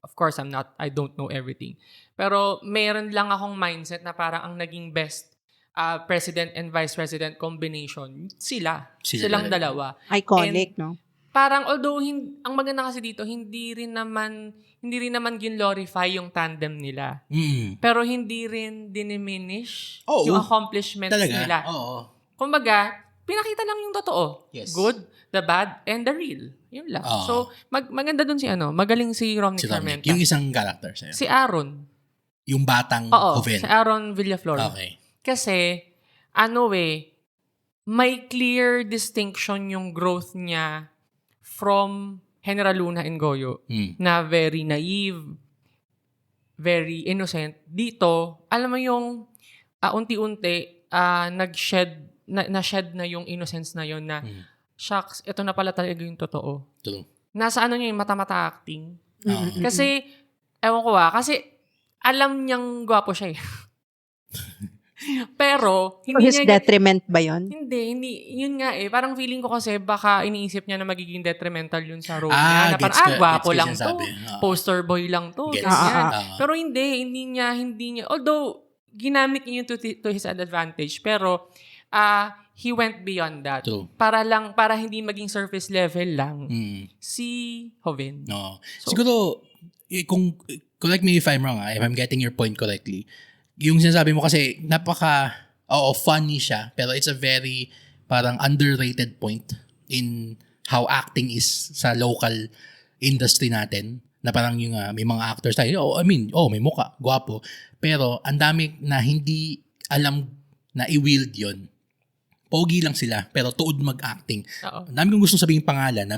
of course, I don't know everything. Pero meron lang akong mindset na parang ang naging best president and vice president combination, silang dalawa. Iconic, no? Parang although ang maganda kasi dito, hindi rin naman glorify yung tandem nila. Pero hindi rin diniminish yung accomplishments talaga? nila. Oo. Kumbaga, pinakita lang yung totoo. Yes. Good, the bad, and the real. Yun lang. Oo. So, maganda dun magaling si Romnick Si Romnick. Sarmenta. Yung isang character sa'yo. Si Aaron. Yung batang Oo, Joven. si Aaron Villaflor. Okay. Kasi, may clear distinction yung growth niya from General Luna and Goyo na very naive, very innocent. Dito, alam mo yung unti-unti na-shed na yung innocence na yun na shucks, ito na pala talaga yung totoo. True. Nasa yung mata-mata acting. Mm-hmm. Ewan ko kasi alam niyang gwapo siya eh. Pero, For his detriment ba yun? Hindi. Yun nga Parang feeling ko kasi baka iniisip niya na magiging detrimental yun sa role Ah, niya. Na gets parang, ko- gwapo gets ko lang to. sinasabi. Poster boy lang to. Gets. Ganyan. Pero hindi niya. Although, ginamit niya yun to his advantage. Pero, he went beyond that. True. Para hindi maging surface level lang si Joven. No. Siguro, kung, correct me if I'm wrong, if I'm getting your point correctly, yung sinasabi mo kasi, funny siya, pero it's a very, parang underrated point in how acting is sa local industry natin, na parang yung may mga actors tayo, may muka, gwapo, pero ang dami na hindi alam na i-wield yun. Pogi lang sila, pero tuod mag-acting. Oo. Ang dami kong gustong sabihin pangalan,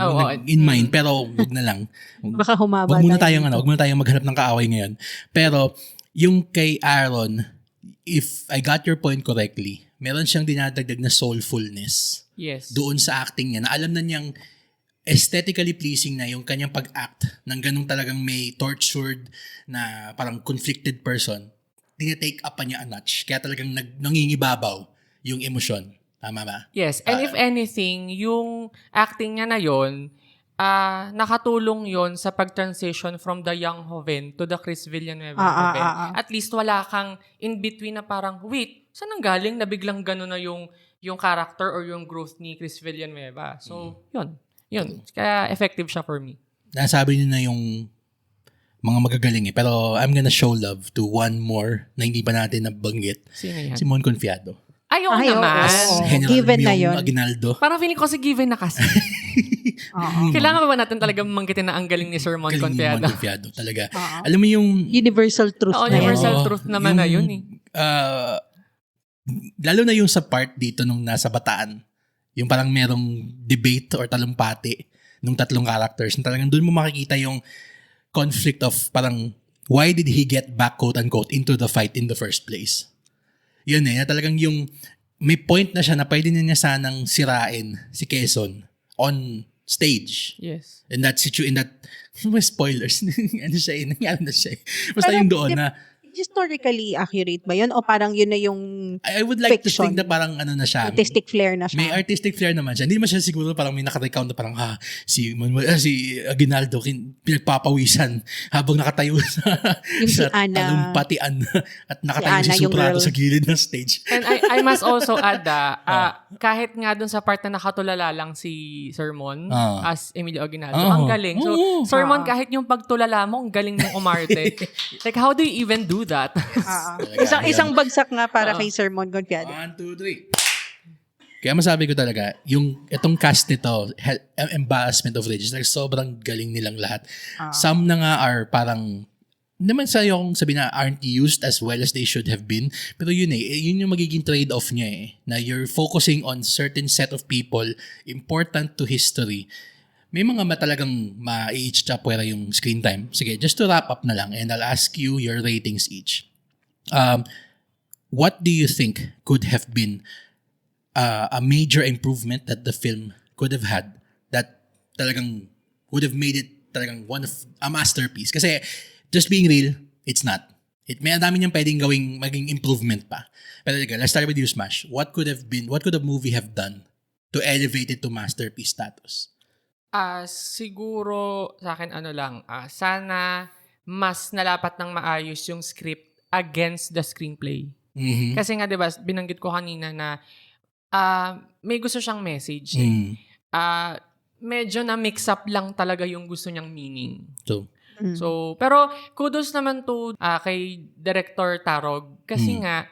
in mind, pero wag na lang. Baka humaba Wag muna tayo. tayong maghanap ng kaaway ngayon. Pero, yung kay Aaron, if I got your point correctly, meron siyang dinadagdag na soulfulness. Yes. doon sa acting niya, na alam na niyang aesthetically pleasing na yung kanyang pag-act ng ganung talagang may tortured na parang conflicted person, tinitake up pa niya a notch. Kaya talagang nangingibabaw yung emosyon. Tama ba? Yes. And if anything, yung acting niya na yon, nakatulong yon sa pag-transition from the young Joven to the Chris Villanueva Joven. At least wala kang in-between na parang, wait, saan ang galing na biglang gano'n na yung character or yung growth ni Chris Villanueva? So, yun. Kaya effective siya for me. Nasabi niyo na yung mga magagaling eh. Pero I'm gonna show love to one more na hindi pa natin nabanggit. Sino yan? Si Mon Confiado. Ay, oo naman. oo. General Given na Myong yun. Aguinaldo. Parang feeling ko si given na kasi. Kailangan ba natin talaga manggitin na ang galing ni Sir Mon Galing ni Confiado? Mon Confiado. Talaga. Alam mo yung... Universal truth Oo, na yan. universal truth naman na yun eh. Lalo na yung sa part dito nung nasa Bataan. Yung parang merong debate or talumpati nung tatlong characters. Talagang doon mo makikita yung conflict of parang why did he get back quote-unquote into the fight in the first place? Yun na talagang yung may point na siya na pwede na niya sanang sirain si Quezon on stage. Yes. In that may spoilers. Ano siya eh, nangyari na siya eh. Basta yung doon na, Historically accurate ba yun? O parang yun na yung I would like to fiction? think na parang ano na siya. Artistic flair na siya? May artistic flair naman siya. Hindi naman siya siguro parang may naka-recount na parang si Aguinaldo pinagpapawisan habang nakatayo Yung si sa Ana. talumpatian at nakatayo Ana, si yung Soprano girl. sa gilid ng stage. And I must also add kahit nga dun sa part na nakatulala lang si Sir Mon as Emilio Aguinaldo, ang galing. So, Sir Mon, kahit yung pagtulala mo, ang galing mong umarte. Like, how do you even do that? Isang bagsak nga para kay Sir Mon Confiado. 1, 2, 3. Kaya masabi ko talaga, itong cast nito, embarrassment of riches, like sobrang galing nilang lahat. Some na nga are parang, naman sa'yo kung sabi na aren't used as well as they should have been. Pero yun yung magiging trade-off niya eh. Na you're focusing on certain set of people important to history. May mga talagang ma-i-chapwera yung screen time. Sige, just to wrap up na lang and I'll ask you your ratings each. What do you think could have been a major improvement that the film could have had that talagang would have made it talagang a masterpiece? Kasi just being real, it's not. May dami niyang pwedeng maging improvement pa. Pero let's start with you, Smash. What could a movie have done to elevate it to masterpiece status? Siguro sa akin sana mas nalapat ng maayos yung script against the screenplay. Mm-hmm. Kasi nga 'di ba, binanggit ko kanina na may gusto siyang message. Medyo na mix up lang talaga yung gusto niyang meaning. So, pero kudos naman to kay Director Tarog kasi nga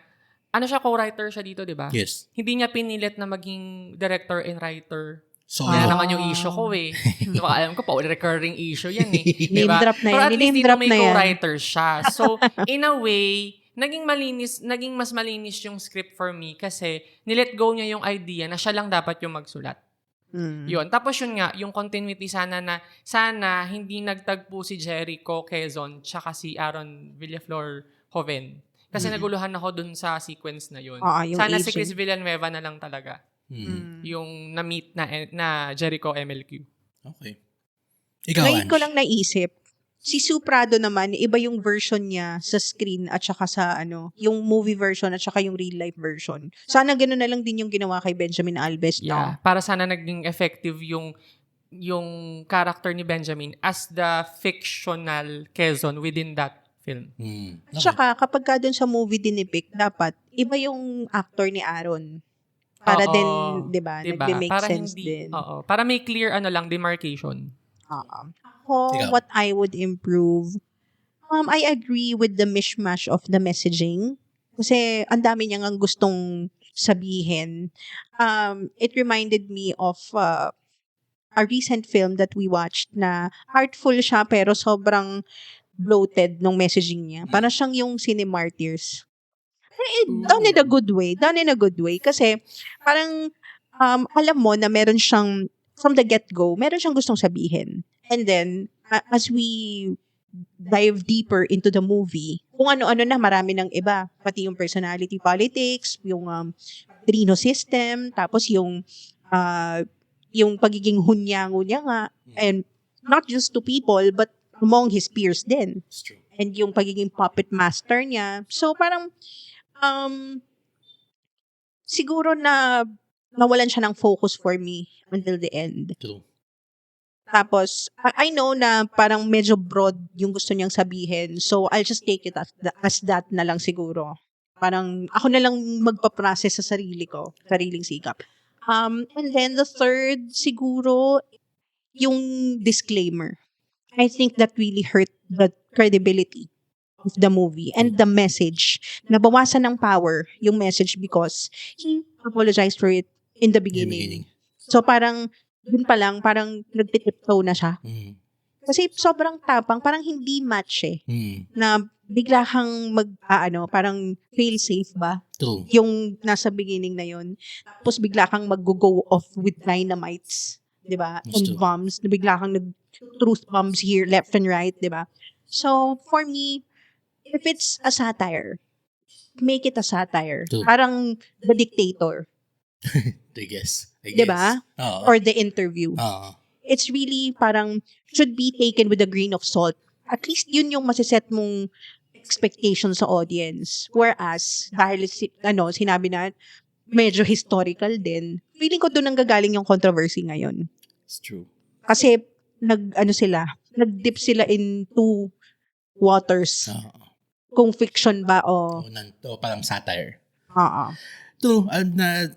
co-writer siya dito, 'di ba? Yes. Hindi niya pinilit na maging director and writer. So, Kaya naman yung issue ko eh. Diba, alam ko pa, recurring issue yan eh. Name Diba? drop na yan. Pero at least Name dito drop may na yan. co-writer siya. So, in a way, naging mas malinis yung script for me kasi nilet go niya yung idea na siya lang dapat yung magsulat. Yun. Tapos yun nga, yung continuity sana hindi nagtagpo si Jericho Quezon tsaka si Aaron Villaflor Joven. Kasi naguluhan ako dun sa sequence na yun. Sana si Chris Villanueva na lang talaga. Yung na-meet na Jericho MLQ. Okay. Ikaw, Ngayon Ange. ko lang naisip, si Sue Prado naman, iba yung version niya sa screen at saka sa yung movie version at saka yung real life version. Sana gano'n na lang din yung ginawa kay Benjamin Alves. Yeah. Para sana naging effective yung character ni Benjamin as the fictional Quezon within that film. At saka kapag ka dun sa movie dinipik, dapat iba yung actor ni Aaron. Para din, di ba, nag-make para sense hindi, din. Para may clear demarcation. Ako, what I would improve, I agree with the mishmash of the messaging. Kasi ang dami niyang gustong sabihin. It reminded me of a recent film that we watched na artful siya pero sobrang bloated nung messaging niya. Parang siyang yung Cinemartyrs. Done in a good way. Kasi parang alam mo na meron siyang, from the get-go, meron siyang gustong sabihin. And then, as we dive deeper into the movie, kung ano-ano na, marami ng iba. Pati yung personality politics, yung Trino system, tapos yung yung pagiging hunyango niya nga, and not just to people, but among his peers din. It's true. And yung pagiging puppet master niya. So, parang, siguro na nawalan siya ng focus for me until the end. True. Tapos, I know na parang medyo broad yung gusto niyang sabihin. So, I'll just take it as that na lang siguro. Parang, ako na lang magpa-process sa sarili ko, sariling sikap. And then, the third, siguro, yung disclaimer. I think that really hurt the credibility of the movie and the message. Nabawasan ng power yung message because he apologized for it in the beginning. So, parang, dun pa lang, parang nagtitiptoe na siya. Kasi sobrang tapang, parang hindi match na bigla kang parang fail safe ba? True. Yung nasa beginning na yun. Tapos bigla kang mag-go off with dynamites. Diba? That's And true. bombs. Na bigla kang truth bombs here, left and right. Diba? So, for me, if it's a satire, make it a satire. True. Parang The Dictator. I guess. Diba? Oo. Or The Interview. Oo. It's really parang should be taken with a grain of salt. At least yun yung masiset mong expectation sa audience. Whereas, dahil sinabi na medyo historical din, feeling ko doon ang gagaling yung controversy ngayon. It's true. Kasi, nag-dip sila in two waters. Oo. Kung fiction ba o... O parang satire. Oo. True. Na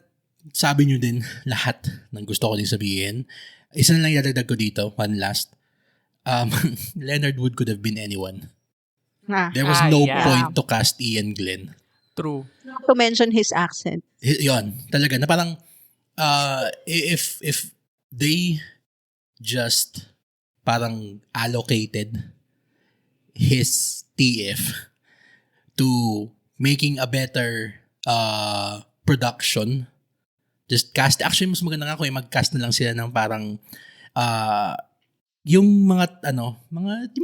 sabi nyo din lahat ng gusto ko din sabihin. Isa na lang idadagdag ko dito. One last. Leonard Wood could have been anyone. There was no yeah. point to cast Ian Glenn. True. Not to mention his accent. Yon, talaga na parang if they just parang allocated his TF to making a better production, just cast, actually mas maganda nga kung mag-cast na lang sila ng parang yung mga yung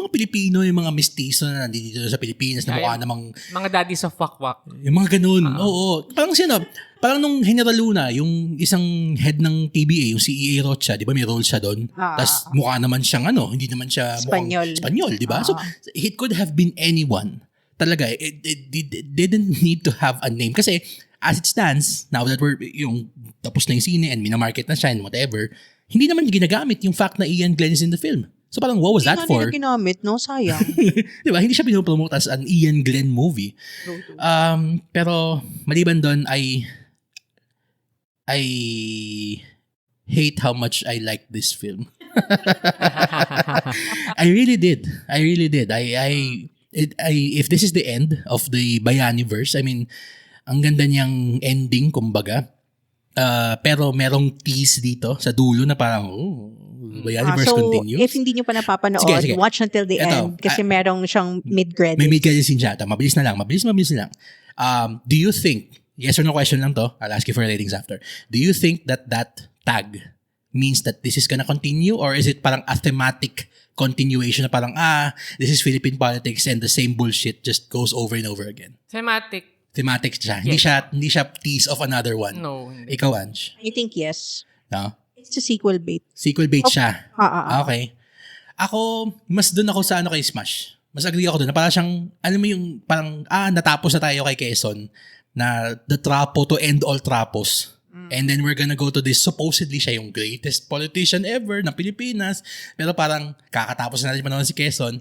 mga Pilipino, yung mga mestizo na nandito sa Pilipinas na mukha namang Mga daddies of wakwak. yung mga ganun. Oo. Parang nung General Luna, yung isang head ng PBA, yung si E.A. Rocha, di ba may role siya doon? Tapos mukha naman siyang hindi naman siya mukhang Espanyol, di ba? So, it could have been anyone. Talaga, it didn't need to have a name. Kasi, as it stands, now that we're, tapos na yung sine and minamarket na siya and whatever, hindi naman ginagamit yung fact na Ian Glenn is in the film. So parang, what was that for? Hindi na ginamit, no? Sayang. Di ba? Hindi siya pinopromote as an Ian Glenn movie. Pero, maliban doon, I hate how much I like this film. I really did. If this is the end of the Bayaniverse, I mean, ang ganda niyang ending, kumbaga. Pero merong tease dito sa dulo na parang, Bayaniverse continue. If hindi nyo pa napapanood, Sige. watch until the end. Kasi merong siyang mid-credits. May mid-credits din siya. Mabilis na lang. Do you think, yes or no question lang to, I'll ask you for ratings after. Do you think that tag means that this is gonna continue, or is it parang a thematic continuation na parang, this is Philippine politics and the same bullshit just goes over and over again? Thematic siya. Hindi siya tease of another one. No. Hindi. Ikaw, Ange? I think yes. No? It's a sequel bait. Sequel bait siya. Okay. Ako, mas dun ako sa kay Smash. Mas agree ako dun. Na parang siyang, alam mo yung, parang, natapos na tayo kay Quezon na the trapo to end all trapos. And then we're gonna go to this, supposedly siya yung greatest politician ever ng Pilipinas. Pero parang, kakatapos na natin panahon si Quezon,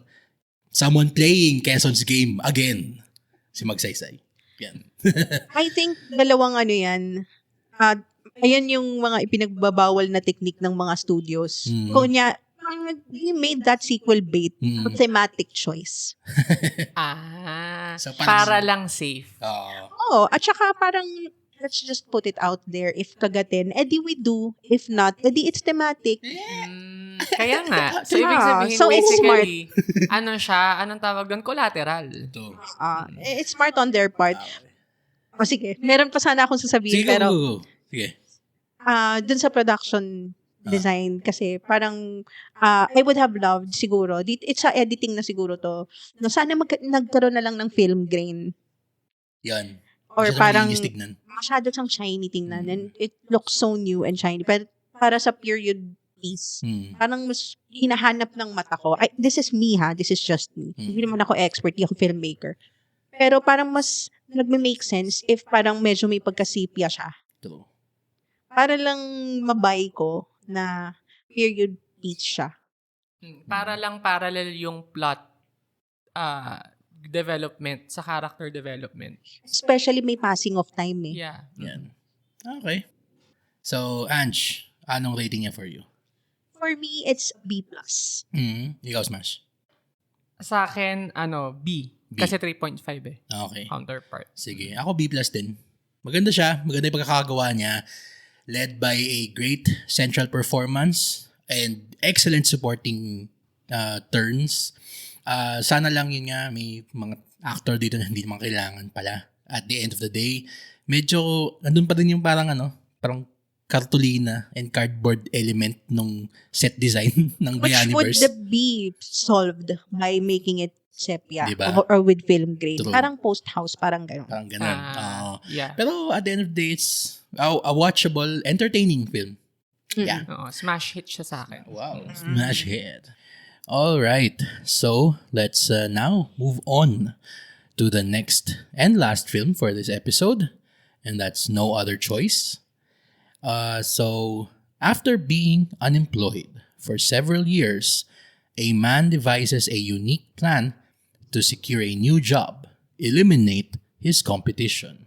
someone playing Quezon's game again. Si Magsaysay. Yan. I think dalawang yan. Ayan yung mga ipinagbabawal na technique ng mga studios. Kunya, he made that sequel bait a thematic choice. So, para lang safe. At saka parang, let's just put it out there. If kagatin, edi we do. If not, edi it's thematic. Kaya nga. So, ibig sabihin, So, it's smart. Anong tawag doon? Collateral. It's smart on their part. Sige, meron pa sana akong sasabihin. Sige. Dun sa production design, kasi parang, I would have loved siguro, it's sa editing na siguro to, no, sana nagkaroon na lang ng film grain. Yan. Or Masyadong parang malinis tignan. masyado siyang shiny tingnan and it looks so new and shiny. Pero para sa period piece, parang mas hinahanap ng mata ko. This is me ha, this is just me. Hindi naman ako expert, hindi ako filmmaker. Pero parang mas nagme-make sense if parang medyo may pagka-sepia siya. True. Para lang mabay ko na period piece siya. Para lang parallel yung plot development sa character development. Especially may passing of time eh. Yeah. Yan. Okay. So, Ange, anong rating niya for you? For me, it's B+. Ikaw, Smash. Sa akin, B. Kasi 3.5 eh. Okay. Counterpart. Sige. Ako B+ din. Maganda siya. Maganda yung pagkakagawa niya. Led by a great central performance and excellent supporting turns. Sana lang yun nga, may mga actor dito na hindi naman kailangan pala. At the end of the day, medyo, nandun pa din yung parang cartolina and cardboard element nung set design ng Which would Bayaniverse. be solved by making it sepia Diba? or with film grain. True. Parang post-house, parang gano'n. Parang ganun. Yeah. Pero at the end of the day, it's a watchable, entertaining film. Yeah. Smash hit siya sa akin. Wow. Smash hit. All right. So, let's now move on to the next and last film for this episode. And that's No Other Choice. So, after being unemployed for several years, a man devises a unique plan to secure a new job, eliminate his competition.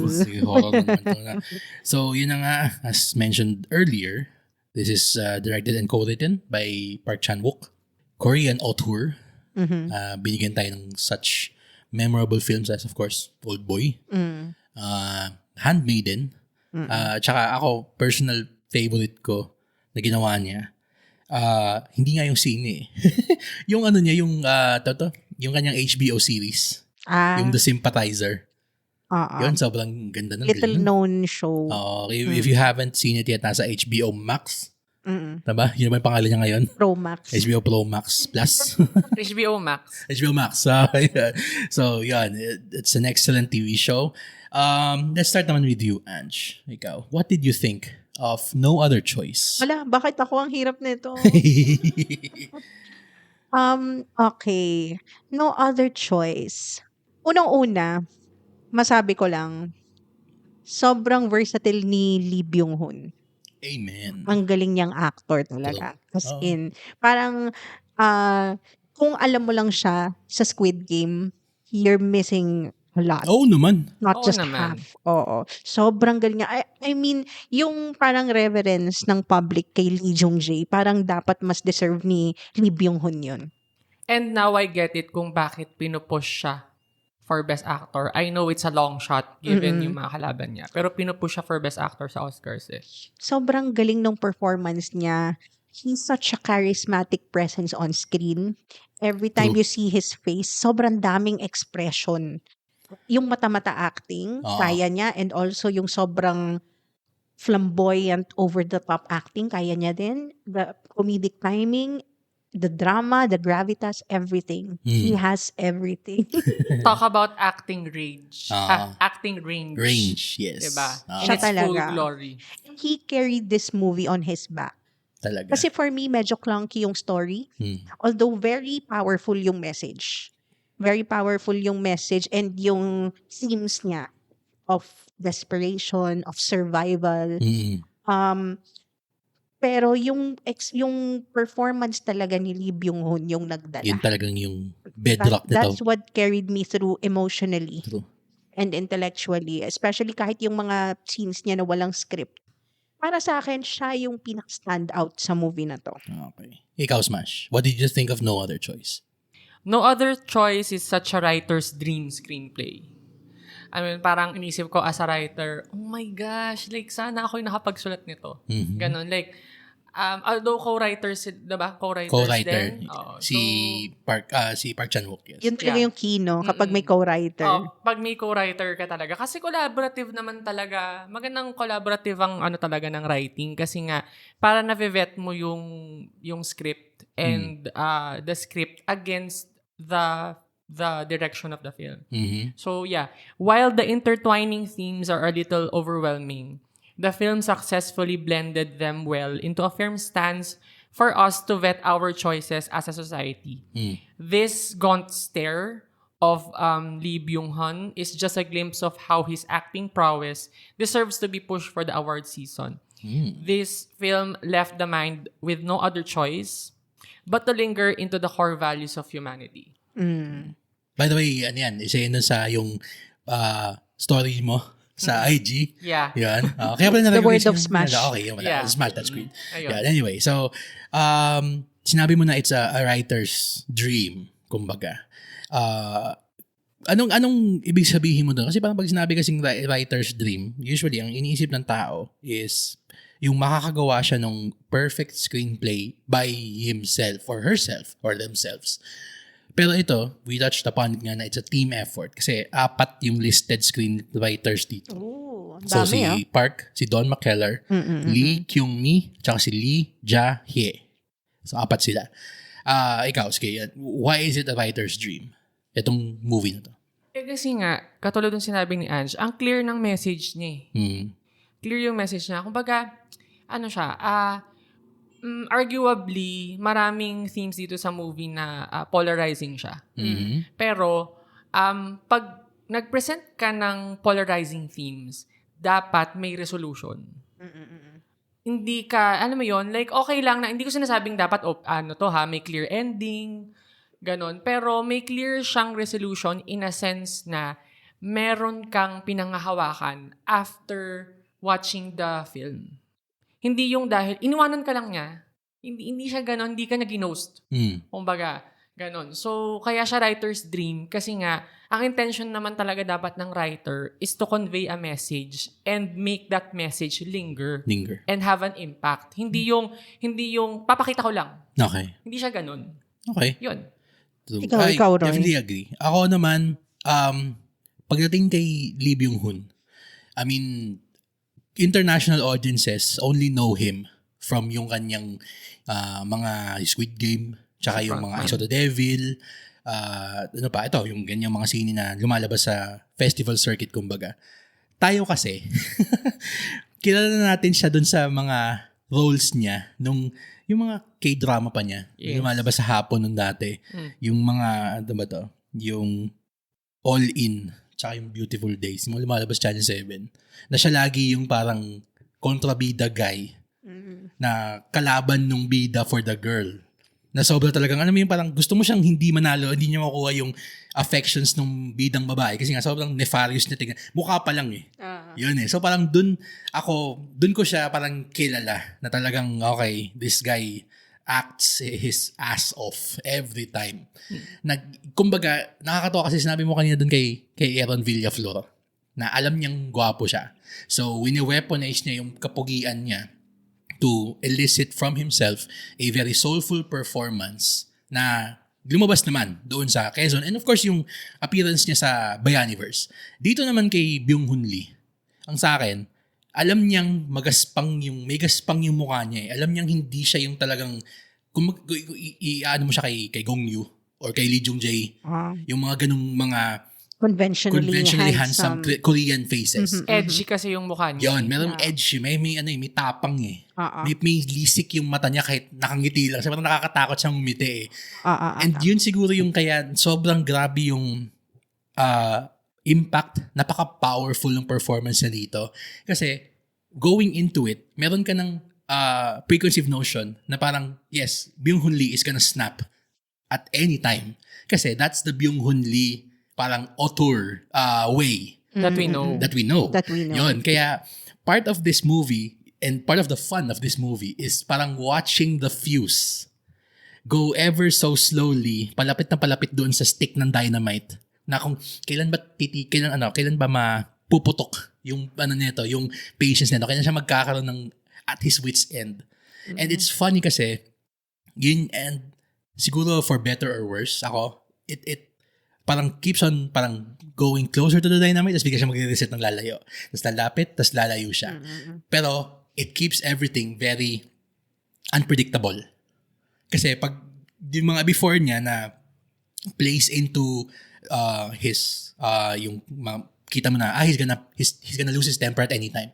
Sige, horror naman to na. So, yun na nga, as mentioned earlier, this is directed and co-written by Park Chan-wook, Korean auteur. Binigyan tayo ng such memorable films as, of course, Old Boy, Handmaiden, tsaka ako, personal favorite ko na ginawa niya, hindi nga yung scene eh. Yung niya, yung kanyang HBO series, yung The Sympathizer. Yun, sobrang ganda ng Little known show. If you haven't seen it yet, nasa HBO Max. Diba? Yun naman yung pangalan niya ngayon? Pro Max. HBO Pro Max Plus. HBO Max. HBO Max. So, yun. It's an excellent TV show. Let's start naman with you, Ange. Ikaw, what did you think of No Other Choice? Wala, bakit ako ang hirap nito? Okay. No Other Choice. Unang-una, masabi ko lang, sobrang versatile ni Lee Byung-hun. Amen. Ang galing niyang actor talaga. As Oo. in, parang kung alam mo lang siya sa Squid Game, you're missing a lot. Oo naman. Not Oo just naman. half. Oo. Sobrang galing niya. I mean, yung parang reverence ng public kay Lee Jung-jae, parang dapat mas deserve ni Lee Byung-hun yun. And now I get it kung bakit pinupush siya for Best Actor. I know it's a long shot given yung mga kalaban niya. Pero pinupush siya for Best Actor sa Oscars eh. Sobrang galing ng performance niya. He's such a charismatic presence on screen. Every time True. you see his face, sobrang daming expression. Yung mata-mata acting, Oo. kaya niya. And also yung sobrang flamboyant, over-the-top acting, kaya niya din. The comedic timing, the drama, the gravitas, everything. He has everything. Talk about acting range. Acting range. Range, yes. Diba? In Siya its full talaga. glory. He carried this movie on his back. Talaga. Kasi for me, medyo clunky yung story. Although very powerful yung message. Very powerful yung message and yung themes niya of desperation, of survival. Pero yung performance talaga ni Lee Byung-hun yung nagdala. Yun talagang yung bedrock nito. That's what carried me through emotionally True. and intellectually. Especially kahit yung mga scenes niya na walang script. Para sa akin, siya yung pinak-stand out sa movie na to. Okay. Ikaw, Smash. What did you think of No Other Choice? No Other Choice is such a writer's dream screenplay. I mean, parang inisip ko as a writer, oh my gosh, like, sana ako yung nakapagsulat nito. Ganon, like, although co-writers, diba? Co-writer. din. Oo. Si Park Chan-wook, yes. Yun talaga Yeah. yung key, no? Kapag may co-writer. Pag may co-writer ka talaga. Kasi collaborative naman talaga. Magandang collaborative ang talaga ng writing. Kasi nga, para na-vet mo yung script and the script against the the direction of the film. Mhm. So yeah, while the intertwining themes are a little overwhelming, the film successfully blended them well into a firm stance for us to vet our choices as a society. This gaunt stare of Lee Byung-hun is just a glimpse of how his acting prowess deserves to be pushed for the award season. This film left the mind with no other choice but to linger into the core values of humanity. By the way, ano yan, isa yun dun sa yung story mo sa IG. Yeah. Yan. Kaya pala The nalagay word ko of yung- Smash. Okay, yung Yeah. Smash that screen. Ayun. Yeah, anyway, so, sinabi mo na it's a writer's dream, kumbaga. Anong ibig sabihin mo doon? Kasi parang pag sinabi kasing writer's dream, usually, ang iniisip ng tao is yung makakagawa siya ng perfect screenplay by himself or herself or themselves. Pero ito, we touched upon it nga na it's a team effort kasi 4 yung listed screenwriters dito. Oh, ang So dami si Park, si Don McKellar, Lee Kyung-mi, tsaka si Lee Ja-hye. So 4 sila. Ikaw, sige, why is it a writer's dream? Itong movie na to. Kasi nga, katulad ng sinabi ni Ange, ang clear ng message niya eh. Clear yung message niya. Kumbaga, ano siya, arguably, maraming themes dito sa movie na polarizing siya. Pero, pag nag-present ka ng polarizing themes, dapat may resolution. Hindi ka, alam mo yon, like, okay lang na, hindi ko sinasabing dapat, may clear ending, ganon. Pero may clear siyang resolution in a sense na meron kang pinangahawakan after watching the film. Hindi yung dahil, iniwanan ka lang niya. Hindi siya ganon, hindi ka na ginost. Kumbaga, ganon. So, kaya siya writer's dream kasi nga, ang intention naman talaga dapat ng writer is to convey a message and make that message linger and have an impact. Hindi yung papakita ko lang. Okay. Hindi siya ganon. Okay. Yun. So, Ikaw, Roy. definitely agree. Ako naman, pagdating kay Lee Byung-hun, I mean, international audiences only know him from yung kanyang mga Squid Game, tsaka yung mga Eyes of the Devil, yung ganyang mga sine na lumalabas sa festival circuit, kumbaga. Tayo kasi, kilala na natin siya dun sa mga roles niya nung yung mga K-drama pa niya. Yes. Lumalabas sa hapon nung dati. Yung mga, ano ba to? Yung All In, tsaka yung Beautiful Days. Yung lumalabas Channel 7. Na siya lagi yung parang kontrabida guy na kalaban nung bida for the girl. Na sobra talagang, alam mo yung parang gusto mo siyang hindi manalo, hindi niya makuha yung affections nung bidang babae. Kasi nga sobrang nefarious niya tingnan. Mukha pa lang eh. Yun eh. So parang dun ko siya parang kilala na talagang, okay, this guy acts his ass off every time. Kumbaga, nakakatawa kasi sinabi mo kanina dun kay Aaron Villaflor na alam niyang gwapo siya. So, wini-weaponize niya yung kapugian niya to elicit from himself a very soulful performance na lumabas naman doon sa Quezon. And of course, yung appearance niya sa Bayaniverse. Dito naman kay Byung-hun Lee, ang sa akin, alam niyang may gaspang yung mukha niya eh. Alam niyang hindi siya yung talagang, ano mo siya kay Gong Yoo or kay Lee Jung Jae, yung mga ganung mga conventionally handsome Korean faces. Edgy kasi yung mukha niya. Yun, merong edgy, may tapang eh. May lisik yung mata niya kahit nakangiti lang. Kasi parang nakakatakot siyang umiti eh. And yun siguro yung kaya sobrang grabe yung impact, napaka-powerful ng performance niya dito. Kasi going into it, meron ka ng preconceived notion na parang, yes, Byung-hun Lee is gonna snap at any time. Kasi that's the Byung-hun Lee parang auteur way. That we know. That we know. Yun, kaya part of this movie and part of the fun of this movie is parang watching the fuse go ever so slowly, palapit na palapit doon sa stick ng dynamite na kung kailan ba mapuputok yung yung patience nito, kailan siya magkakaroon ng at his wit's end. And it's funny kasi yun, and siguro for better or worse, it parang keeps on parang going closer to the dynamite, tapos bigla siya magre-reset ng lalayo. Tapos lalapit, tapos lalayo siya. Pero it keeps everything very unpredictable. Kasi pag yung mga before niya na plays into kita mo na he's gonna lose his temper at any time.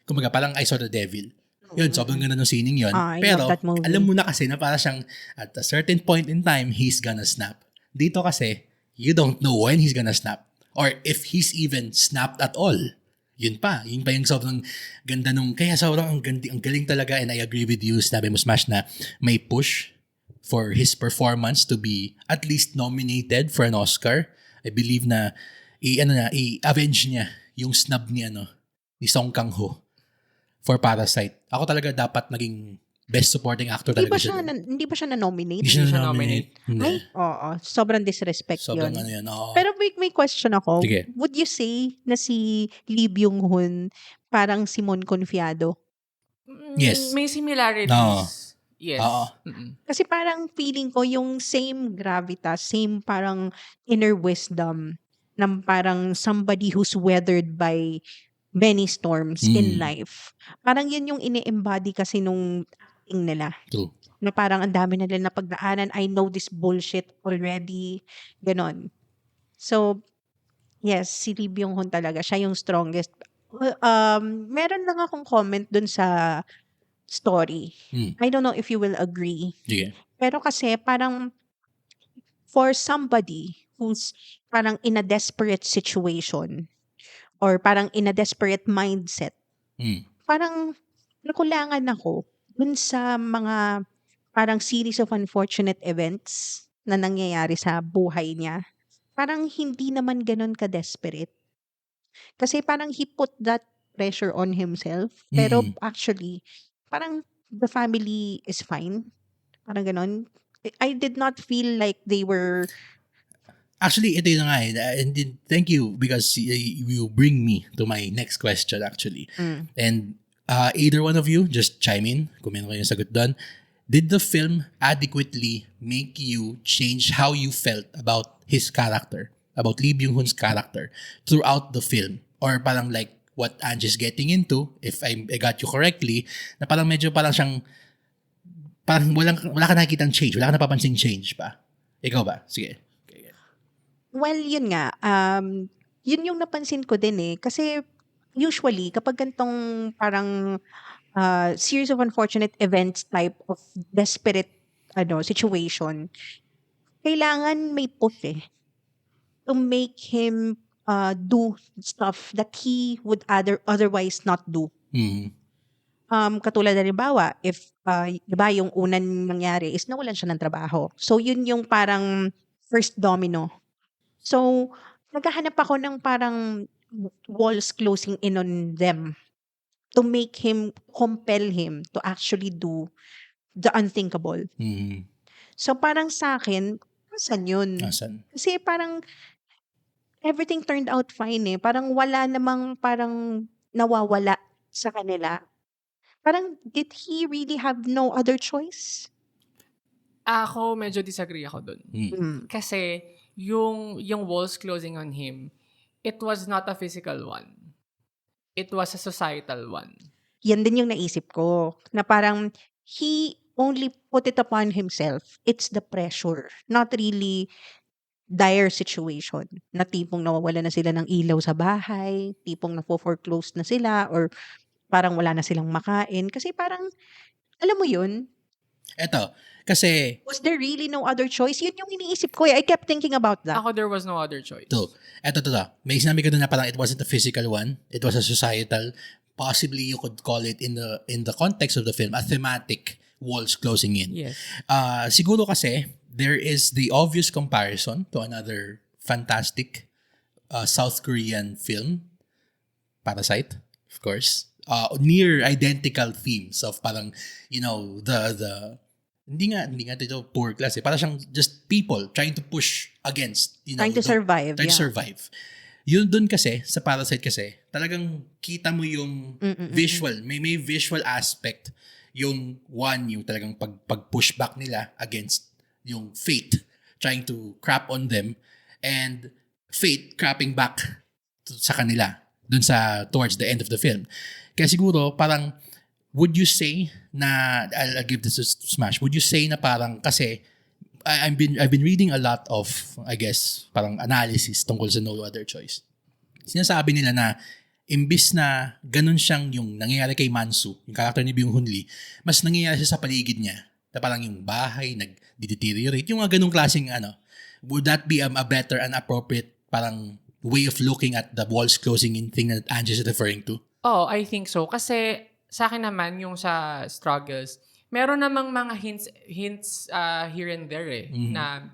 Kumbaga parang I Saw the Devil. Yun, sobrang ganda ng scening yun. I Pero love that movie. alam mo na kasi na para siyang at a certain point in time he's gonna snap. Dito kasi you don't know when he's gonna snap or if he's even snapped at all. Yun pa yung sobrang ganda nung, kaya sobrang ang galing talaga, and I agree with you, sabi mo Smash, na may push for his performance to be at least nominated for an Oscar. I believe na i-avenge niya yung snub ni Song Kang-ho for Parasite. Ako talaga dapat naging best supporting actor Hindi talaga ba siya, hindi ba siya na-nominate? Hindi siya siya na-nominate. Hindi. Ay, oo. Sobrang disrespect Sobrang yun. yun. Oo. Pero may question ako. Sige. Would you say na si Lee Byung-hun parang Simon Confiado? Yes. May similarities. Oo. Yes. Oo. Kasi parang feeling ko yung same gravitas, same parang inner wisdom ng parang somebody who's weathered by many storms in life. Parang yun yung ini-embody kasi nung acting nila. True. Na parang ang dami nila na pagdaanan. I know this bullshit already. Ganon. So, yes, si Lee Byung-hun talaga. Siya yung strongest. Meron lang akong comment dun sa story. I don't know if you will agree. Sige. Pero kasi parang for somebody who's parang in a desperate situation or parang in a desperate mindset, parang nakulangan ako dun sa mga parang series of unfortunate events na nangyayari sa buhay niya. Parang hindi naman ganun ka-desperate. Kasi parang he put that pressure on himself. Pero actually, parang the family is fine. Parang ganun. I did not feel like they were... Actually, ito yun nga and thank you because you bring me to my next question actually. And either one of you, just chime in kung meron kayong sagot doon. Did the film adequately make you change how you felt about his character, about Lee Byung-hun's character throughout the film? Or parang like what Angie's getting into, if I got you correctly, na parang medyo parang siyang, parang wala ka nakikitang change, wala ka napapansing change pa. Ikaw ba? Sige. Well, yun nga. Yun yung napansin ko din eh. Kasi usually, kapag gantong parang series of unfortunate events type of desperate situation, kailangan may push eh. To make him do stuff that he would otherwise not do. Katulad na halimbawa, if diba yung unang nangyari is nawalan siya ng trabaho. So yun yung parang first domino. So naghahanap ako ng parang walls closing in on them to make him, compel him to actually do the unthinkable. So parang sa akin, asan yun? Asan? Kasi parang everything turned out fine eh. Parang wala namang parang nawawala sa kanila. Parang did he really have no other choice? Ako, medyo disagree ako dun. Kasi yung walls closing on him, it was not a physical one. It was a societal one. Yan din yung naisip ko. Na parang he only put it upon himself. It's the pressure. Not really dire situation. Na tipong nawawala na sila ng ilaw sa bahay, tipong na-foreclose na sila, or parang wala na silang makain. Kasi parang, alam mo yun? Eto, kasi... Was there really no other choice? Yun yung iniisip ko eh. I kept thinking about that. Ako, there was no other choice. Eto. May sinabi ko doon na parang it wasn't a physical one. It was a societal. Possibly you could call it in the context of the film, a thematic walls closing in. Yes. Siguro kasi, there is the obvious comparison to another fantastic South Korean film, Parasite, of course. Near identical themes of parang, the hindi nga dito poor class eh. Parang siyang just people trying to push against, trying to survive. Trying to survive. Yun dun kasi, sa Parasite kasi, talagang kita mo yung visual, may visual aspect yung talagang pag-push back nila against yung fate trying to crap on them and fate crapping back sa kanila dun sa towards the end of the film. Kaya siguro parang would you say na I'll give this a smash, would you say na parang kasi I've been reading a lot of, I guess, parang analysis tungkol sa No Other Choice. Sinasabi nila na imbis na ganun siyang yung nangyayari kay Mansu, yung character ni Byung-hun Lee, mas nangyayari siya sa paligid niya. Na parang yung bahay nag-deteriorate, yung mga ganung klaseng would that be a better and appropriate parang way of looking at the walls closing in thing that Angie is referring to? Oh, I think so. Kasi sa akin naman, yung sa struggles, meron namang mga hints here and there na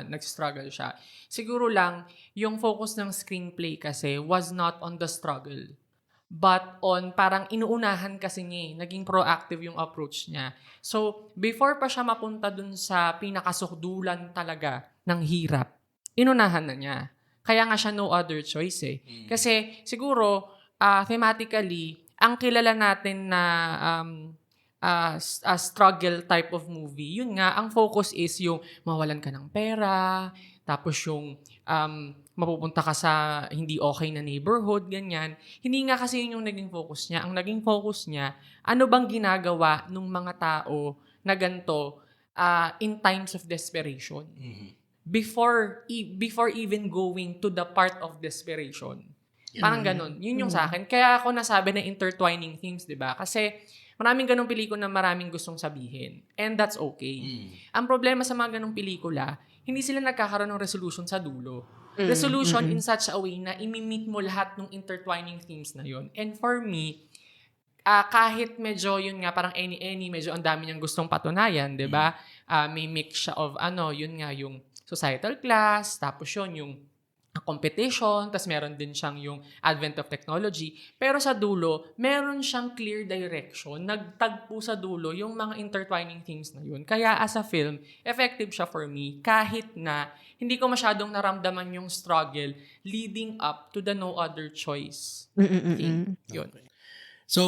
nag-struggle siya. Siguro lang, yung focus ng screenplay kasi was not on the struggle, but on parang inuunahan kasi niya. Naging proactive yung approach niya. So, before pa siya mapunta dun sa pinakasukdulan talaga ng hirap, inunahan na niya. Kaya nga siya No Other Choice Kasi siguro, thematically, ang kilala natin na a struggle type of movie, yun nga, ang focus is yung mawalan ka ng pera, tapos yung mapupunta ka sa hindi okay na neighborhood, ganyan. Hindi nga kasi yun yung naging focus niya. Ang naging focus niya, ano bang ginagawa ng mga tao na ganito in times of desperation? Before even going to the part of desperation. Parang ganun. Yun yung sa akin. Kaya ako nasabi na intertwining themes, di ba? Kasi maraming ganung pelikula na maraming gustong sabihin. And that's okay. Ang problema sa mga ganung pelikula, hindi sila nagkakaroon ng resolution sa dulo. Resolution in such a way na imi-meet mo lahat ng intertwining themes na yun. And for me, kahit medyo yun nga, parang any, medyo ang dami niyang gustong patunayan, di ba? May mix siya of yun nga, yung societal class, tapos yun, yung competition, tapos meron din siyang yung advent of technology. Pero sa dulo, meron siyang clear direction. Nagtagpo sa dulo yung mga intertwining themes na yun. Kaya as a film, effective siya for me kahit na hindi ko masyadong naramdaman yung struggle leading up to the No Other Choice thing. Yun. So,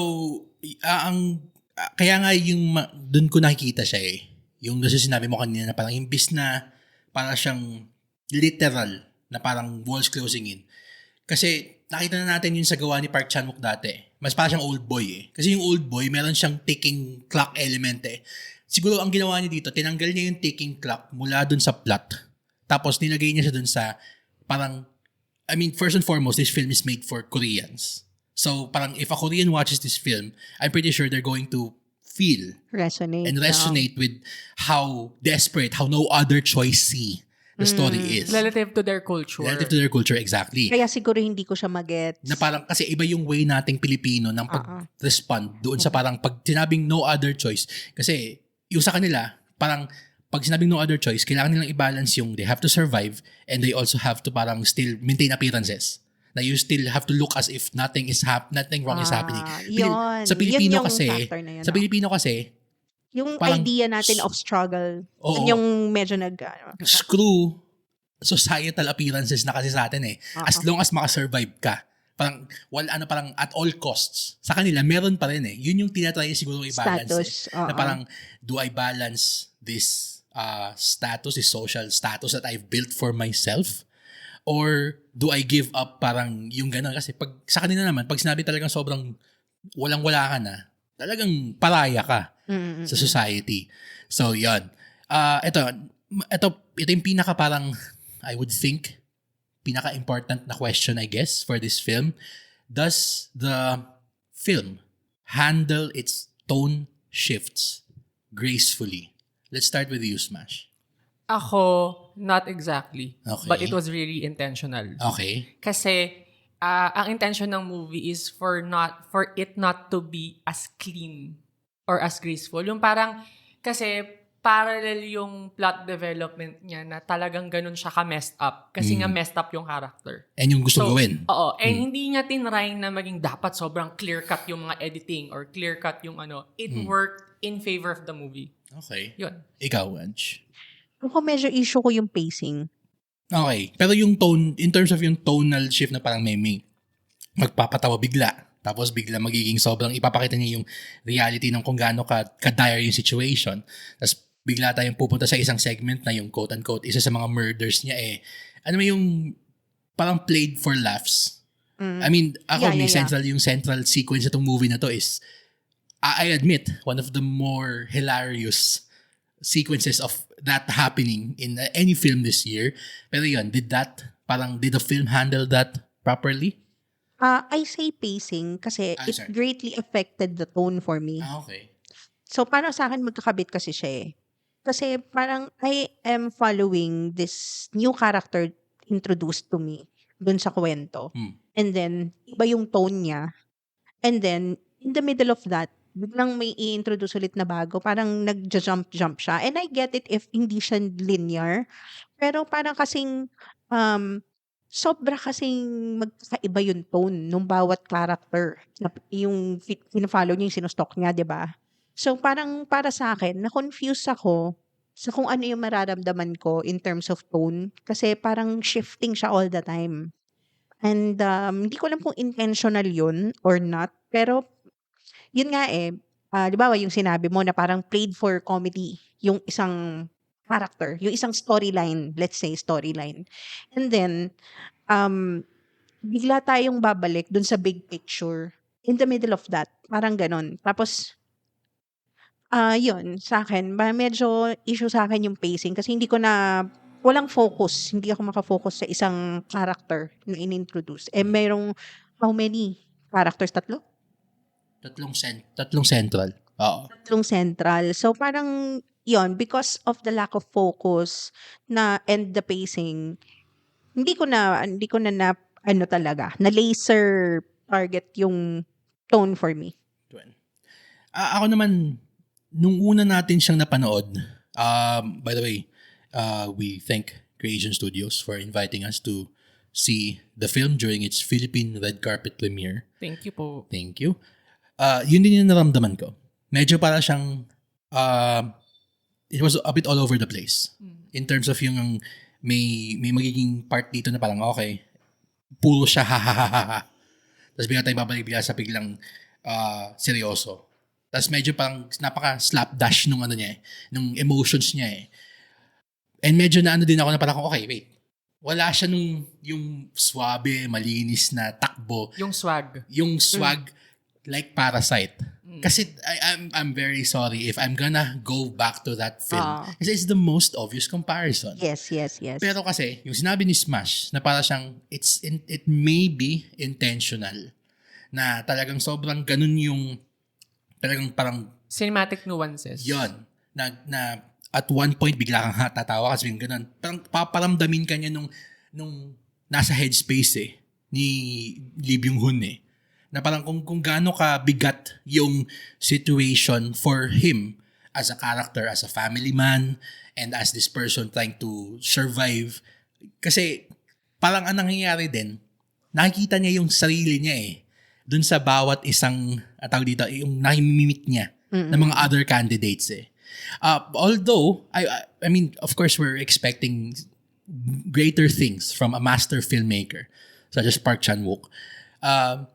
kaya nga yung dun ko nakikita siya Yung doon sinabi mo kanina na parang imbis na parang siyang literal na parang walls closing in. Kasi nakita na natin yun sa gawa ni Park Chan-wook dati. Mas parang siyang old boy Kasi yung old boy, meron siyang ticking clock element Siguro ang ginawa niya dito, tinanggal niya yung ticking clock mula dun sa plot. Tapos nilagay niya siya dun sa parang, first and foremost, this film is made for Koreans. So parang if a Korean watches this film, I'm pretty sure they're going to feel resonate with how desperate, how No Other Choice see the story is. Relative to their culture. Relative to their culture, exactly. Kaya siguro hindi ko siya magets. Na parang kasi iba yung way nating Pilipino ng pag-respond doon sa parang pag sinabing no other choice. Kasi yung sa kanila, parang pag sinabing no other choice, kailangan nilang i-balance yung they have to survive and they also have to parang still maintain appearances. Na you still have to look as if nothing wrong is happening. Yun. Sa Pilipino Yun yung kasi, factor na yun, sa Pilipino kasi, yung parang, idea natin of struggle, oo, yun yung medyo screw societal appearances na kasi sa atin As long as makasurvive ka. Parang, parang at all costs. Sa kanila, meron pa rin Yun yung tinatry siguro i-balance. Status. Na parang, do I balance this status, this social status that I've built for myself? Or do I give up parang yung gano'n? Kasi pag sa kanila naman, pag sinabi talagang sobrang walang-wala ka na, talagang paraya ka sa society. So, yun. Ito yung pinaka parang, I would think, pinaka-important na question, I guess, for this film. Does the film handle its tone shifts gracefully? Let's start with you, Smash. Ako, not exactly. Okay. But it was really intentional. Okay. Kasi, ang intention ng movie is for it not to be as clean or as graceful. Yung parang, kasi parallel yung plot development niya na talagang ganun siya ka-messed up. Kasi nga messed up yung character. And yung gusto gawin. Oo. And hindi niya tinry na maging dapat sobrang clear-cut yung mga editing or clear-cut yung It worked in favor of the movie. Okay. Yun. Ikaw, Ange. Ako medyo issue ko yung pacing. Okay. Pero yung tone, in terms of yung tonal shift na parang may magpapatawa bigla. Tapos bigla magiging sobrang ipapakita niya yung reality ng kung gaano ka-dire yung situation. Tapos bigla tayong pupunta sa isang segment na yung quote-unquote isa sa mga murders niya ano mo yung parang played for laughs. Ako central yung central sequence itong movie na to is I admit one of the more hilarious sequences of that happening in any film this year. Pero yun, did the film handle that properly? I say pacing kasi it Sorry. greatly affected the tone for me. Okay. So, para sa akin, magkakabit kasi siya eh. Kasi parang I am following this new character introduced to me dun sa kwento. And then, iba yung tone niya. And then, in the middle of that, biglang may i-introduce ulit na bago. Parang nag-jump siya. And I get it if hindi siya linear. Pero parang kasing, sobra kasing magkaiba yung tone nung bawat character. Yung pinafollow niya, yung sinustok niya, di ba? So, parang para sa akin, na-confuse ako sa kung ano yung mararamdaman ko in terms of tone. Kasi parang shifting siya all the time. And hindi ko alam kung intentional yun or not. Pero, yun nga eh, di ba yung sinabi mo na parang played for comedy yung isang character, yung isang storyline, let's say storyline. And then, bigla tayong babalik dun sa big picture in the middle of that. Parang ganon. Tapos, yun, sa akin, medyo issue sa akin yung pacing kasi walang focus. Hindi ako makafocus sa isang character na in-introduce. Merong how many characters? Tatlong central. Oo. Tatlong central. So, parang, yun, because of the lack of focus and the pacing, hindi ko na na laser target yung tone for me. Ako naman, nung una natin siyang napanood, by the way, we thank Creation Studios for inviting us to see the film during its Philippine red carpet premiere. Thank you po. Thank you. Yun din yung naramdaman ko. Medyo para siyang, it was a bit all over the place. In terms of yung may magiging part dito na parang okay, puro siya ha ha ha ha ha. Tapos bigla tayo babalik sa biglang seryoso. Tapos medyo parang napaka-slapdash nung niya nung emotions niya eh. And medyo din ako na parang, okay, wait. Wala siya yung swabe, malinis na takbo. Yung swag. Yung swag like Parasite. Kasi I'm very sorry if I'm gonna go back to that film. Kasi it's the most obvious comparison. Yes. Pero kasi, yung sinabi ni Smash, na para siyang, it may be intentional. Na talagang sobrang ganun yung talagang parang cinematic nuances. Yon. Na at one point bigla kang tatawa kasi yung ganun. Parang paparamdamin ka niya nung nasa headspace ni Lee Byung-hun Na parang kung gaano ka bigat yung situation for him as a character, as a family man, and as this person trying to survive. Kasi parang ang nangyayari din, nakikita niya yung sarili niya dun sa bawat isang tawag dito, yung nakimimit niya ng mga other candidates although I mean of course we're expecting greater things from a master filmmaker such as Park Chan-wook.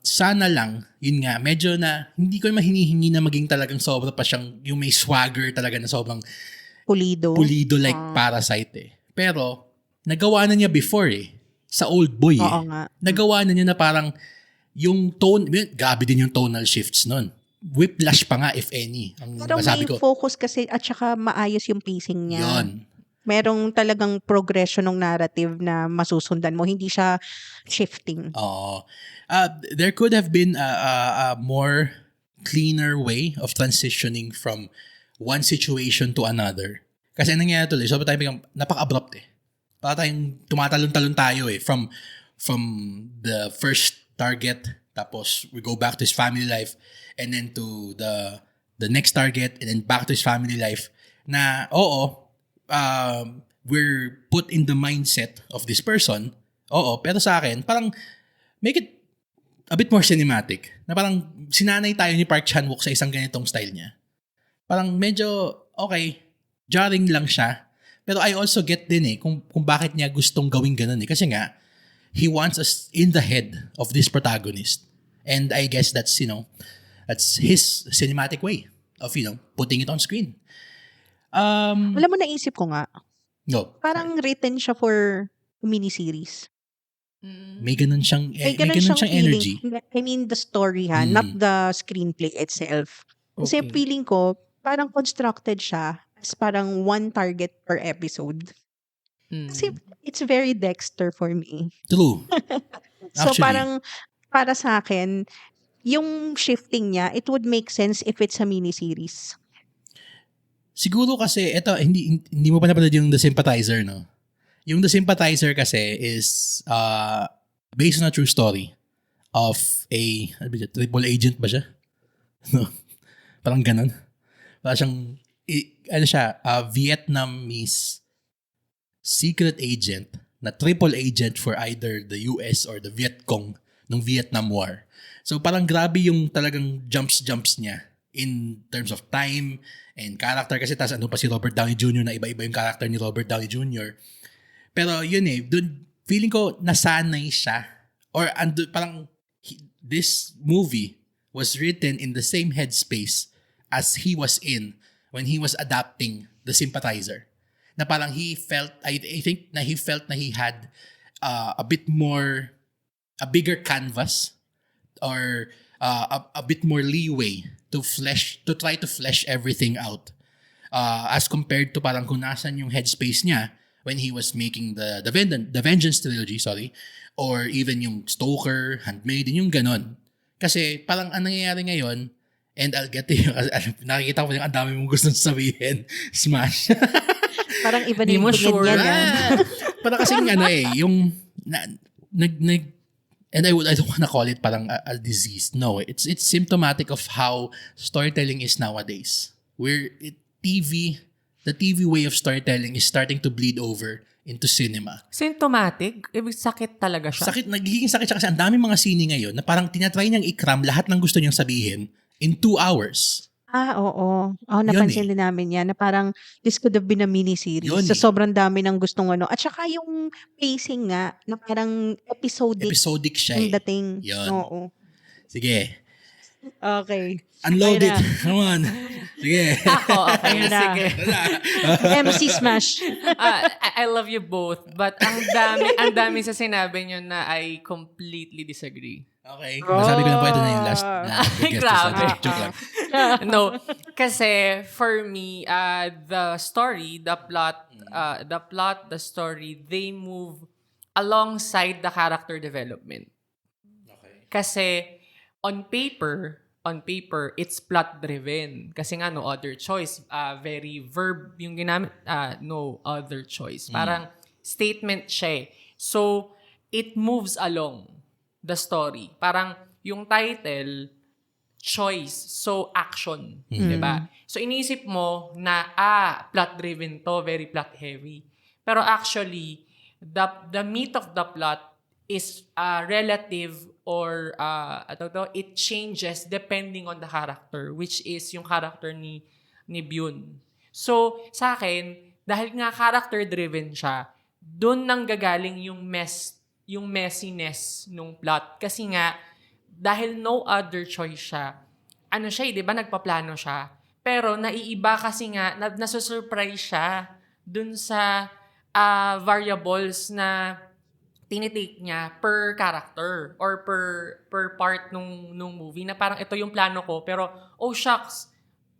Sana lang yun nga medyo na hindi ko naman hinihingi na maging talagang sobra pa siyang yung may swagger talaga na sobrang pulido like Parasite pero nagawa na niya before sa Old Boy Oo nga. Nagawa na niya na parang yung tone, gabi din yung tonal shifts nun. Whiplash pa nga, if any. Ang pero masabi may ko. focus kasi at saka maayos yung pacing niya. Yun. Merong talagang progression ng narrative na masusundan mo. Hindi siya shifting. There could have been a more cleaner way of transitioning from one situation to another. Kasi nangyayari tuloy, so tayo biglang napaka-abrupt Para tayong tumatalon-talon tayo from the first target, tapos we go back to his family life, and then to the next target, and then back to his family life, na we're put in the mindset of this person, pero sa akin, parang make it a bit more cinematic, na parang sinanay tayo ni Park Chan-wook sa isang ganitong style niya. Parang medyo, okay, jarring lang siya, pero I also get din kung bakit niya gustong gawing ganun kasi nga, he wants us in the head of this protagonist. And I guess that's his cinematic way of, putting it on screen. Alam mo, naisip ko nga, No. parang written siya for miniseries. May ganun siyang, May may ganun siyang energy. I mean, the story not the screenplay itself. Kasi Okay. feeling ko, parang constructed siya as parang one target per episode. Kasi Mm. it's very Dexter for me. True. So Actually. parang para sa akin, yung shifting niya, it would make sense if it's a miniseries. Siguro kasi, hindi mo pa napanood yung The Sympathizer, no? Yung The Sympathizer kasi is based on a true story of triple agent ba siya? No? Parang ganun. Parang siyang, Vietnamese secret agent na triple agent for either the US or the Viet Cong ng Vietnam War. So parang grabe yung talagang jumps niya in terms of time and character kasi tas ano pa si Robert Downey Jr. na iba-iba yung character ni Robert Downey Jr. Pero yun dun feeling ko nasanay siya or this movie was written in the same headspace as he was in when he was adapting The Sympathizer. Na parang he felt, I think na he felt na he had a bigger canvas or a bit more leeway to try to flesh everything out. As compared to parang kung nasan yung headspace niya when he was making the Vengeance trilogy, or even yung Stoker, Handmaiden, yung ganon. Kasi parang ang nangyayari ngayon, and I'll get to you, nakikita ko yung ang dami mong gustong sabihin, Smash. Parang iba na Di mo yung sure. ganyan. Parang kasing yung and I don't want to call it parang a disease. No, it's symptomatic of how storytelling is nowadays. The TV way of storytelling is starting to bleed over into cinema. Symptomatic? Ibig sakit talaga siya? Nagiging sakit siya kasi ang daming mga sine ngayon na parang tinatry niyang ikram lahat ng gusto niyang sabihin in 2 hours. Oo. Napansin din namin yan na parang this could have been a miniseries. Yun So sobrang dami ng gustong ano. At saka yung pacing nga na parang episodic siya yung dating. Yun. Oo. Sige. Okay. Unload Kaya it. na. Come on. Sige. Ako, okay. Ayun na. Sige. MC Smash. I love you both. But ang dami sa sinabi nyo na I completely disagree. Okay. Masabi ko na po ito na yung last na guest. Grabe. Joke lang. No, kasi for me, the story, the story, they move alongside the character development. Okay. Kasi on paper, it's plot driven. Kasi nga no other choice, very verb yung ginamit, no other choice. Parang statement siya. So it moves along the story. Parang yung title, choice, so action, 'di ba? So iniisip mo na plot-driven to, very plot-heavy. Pero actually, the meat of the plot is relative or it changes depending on the character, which is yung character ni Byun. So sa akin, dahil nga character-driven siya, doon nang gagaling yung messiness nung plot. Kasi nga, dahil no other choice siya, di ba, nagpaplano siya. Pero naiiba kasi nga, nasusurprise siya dun sa variables na tinitake niya per character or per part nung movie na parang ito yung plano ko, pero oh shucks,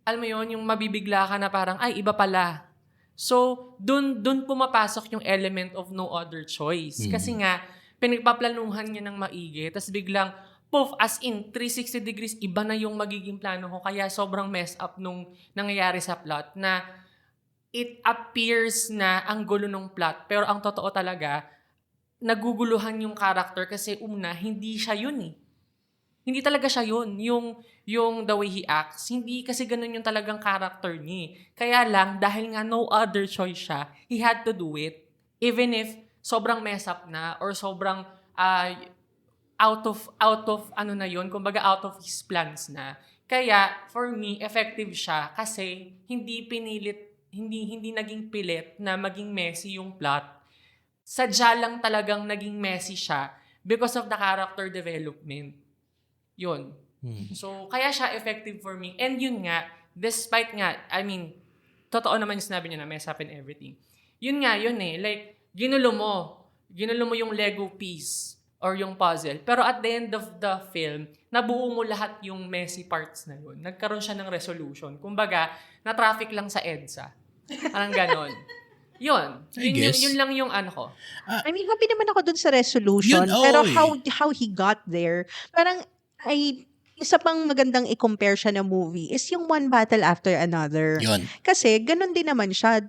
alam mo yun, yung mabibigla ka na parang, ay, iba pala. So, dun pumapasok yung element of no other choice. Kasi nga, pinagpaplanuhan niya ng maigi, tapos biglang, poof, as in, 360 degrees, iba na yung magiging plano ko. Kaya sobrang mess up nung nangyayari sa plot na it appears na ang gulo ng plot. Pero ang totoo talaga, naguguluhan yung character kasi una, hindi siya yun eh. Hindi talaga siya yun. Yung the way he acts, hindi kasi ganun yung talagang character niya. Kaya lang, dahil nga no other choice siya, he had to do it. Even if sobrang mess up na or sobrang out of ano na yun, kumbaga out of his plans na. Kaya for me effective siya kasi hindi naging pilit na maging messy yung plot. Sadya lang talagang naging messy siya because of the character development. Yun. So kaya siya effective for me. And yun nga, despite nga, I mean, totoo naman yung sinabi niya na mess up and everything. Yun eh, like ginulo mo yung Lego piece or yung puzzle. Pero at the end of the film, nabuo mo lahat yung messy parts na yun. Nagkaroon siya ng resolution. Kumbaga, na-traffic lang sa EDSA. Parang ganon. Yun. I guess. Yun lang yung ano ko. I mean, happy naman ako dun sa resolution. Yun, oo pero eh. how he got there, parang, isa pang magandang i-compare siya na movie is yung One Battle After Another. Yun. Kasi, ganun din naman siya.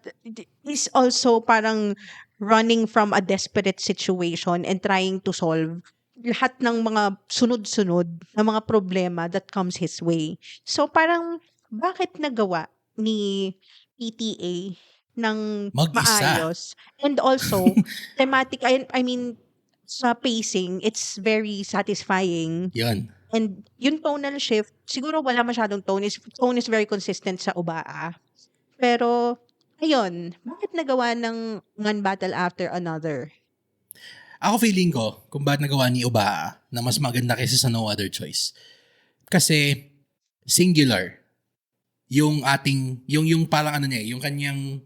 He's also parang running from a desperate situation and trying to solve lahat ng mga sunod-sunod na mga problema that comes his way. So, parang, bakit nagawa ni PTA ng Mag-isa. maayos? And also, thematic, I mean, sa pacing, it's very satisfying. Yun. And yung tonal shift, siguro wala masyadong tone. Tone is very consistent sa Ubaa. Pero, ayun, bakit nagawa ng One Battle After Another? Ako feeling ko, kung bakit nagawa ni Ubaa na mas maganda kaysa sa No Other Choice. Kasi, singular. Yung ating, yung parang ano niya, yung kanyang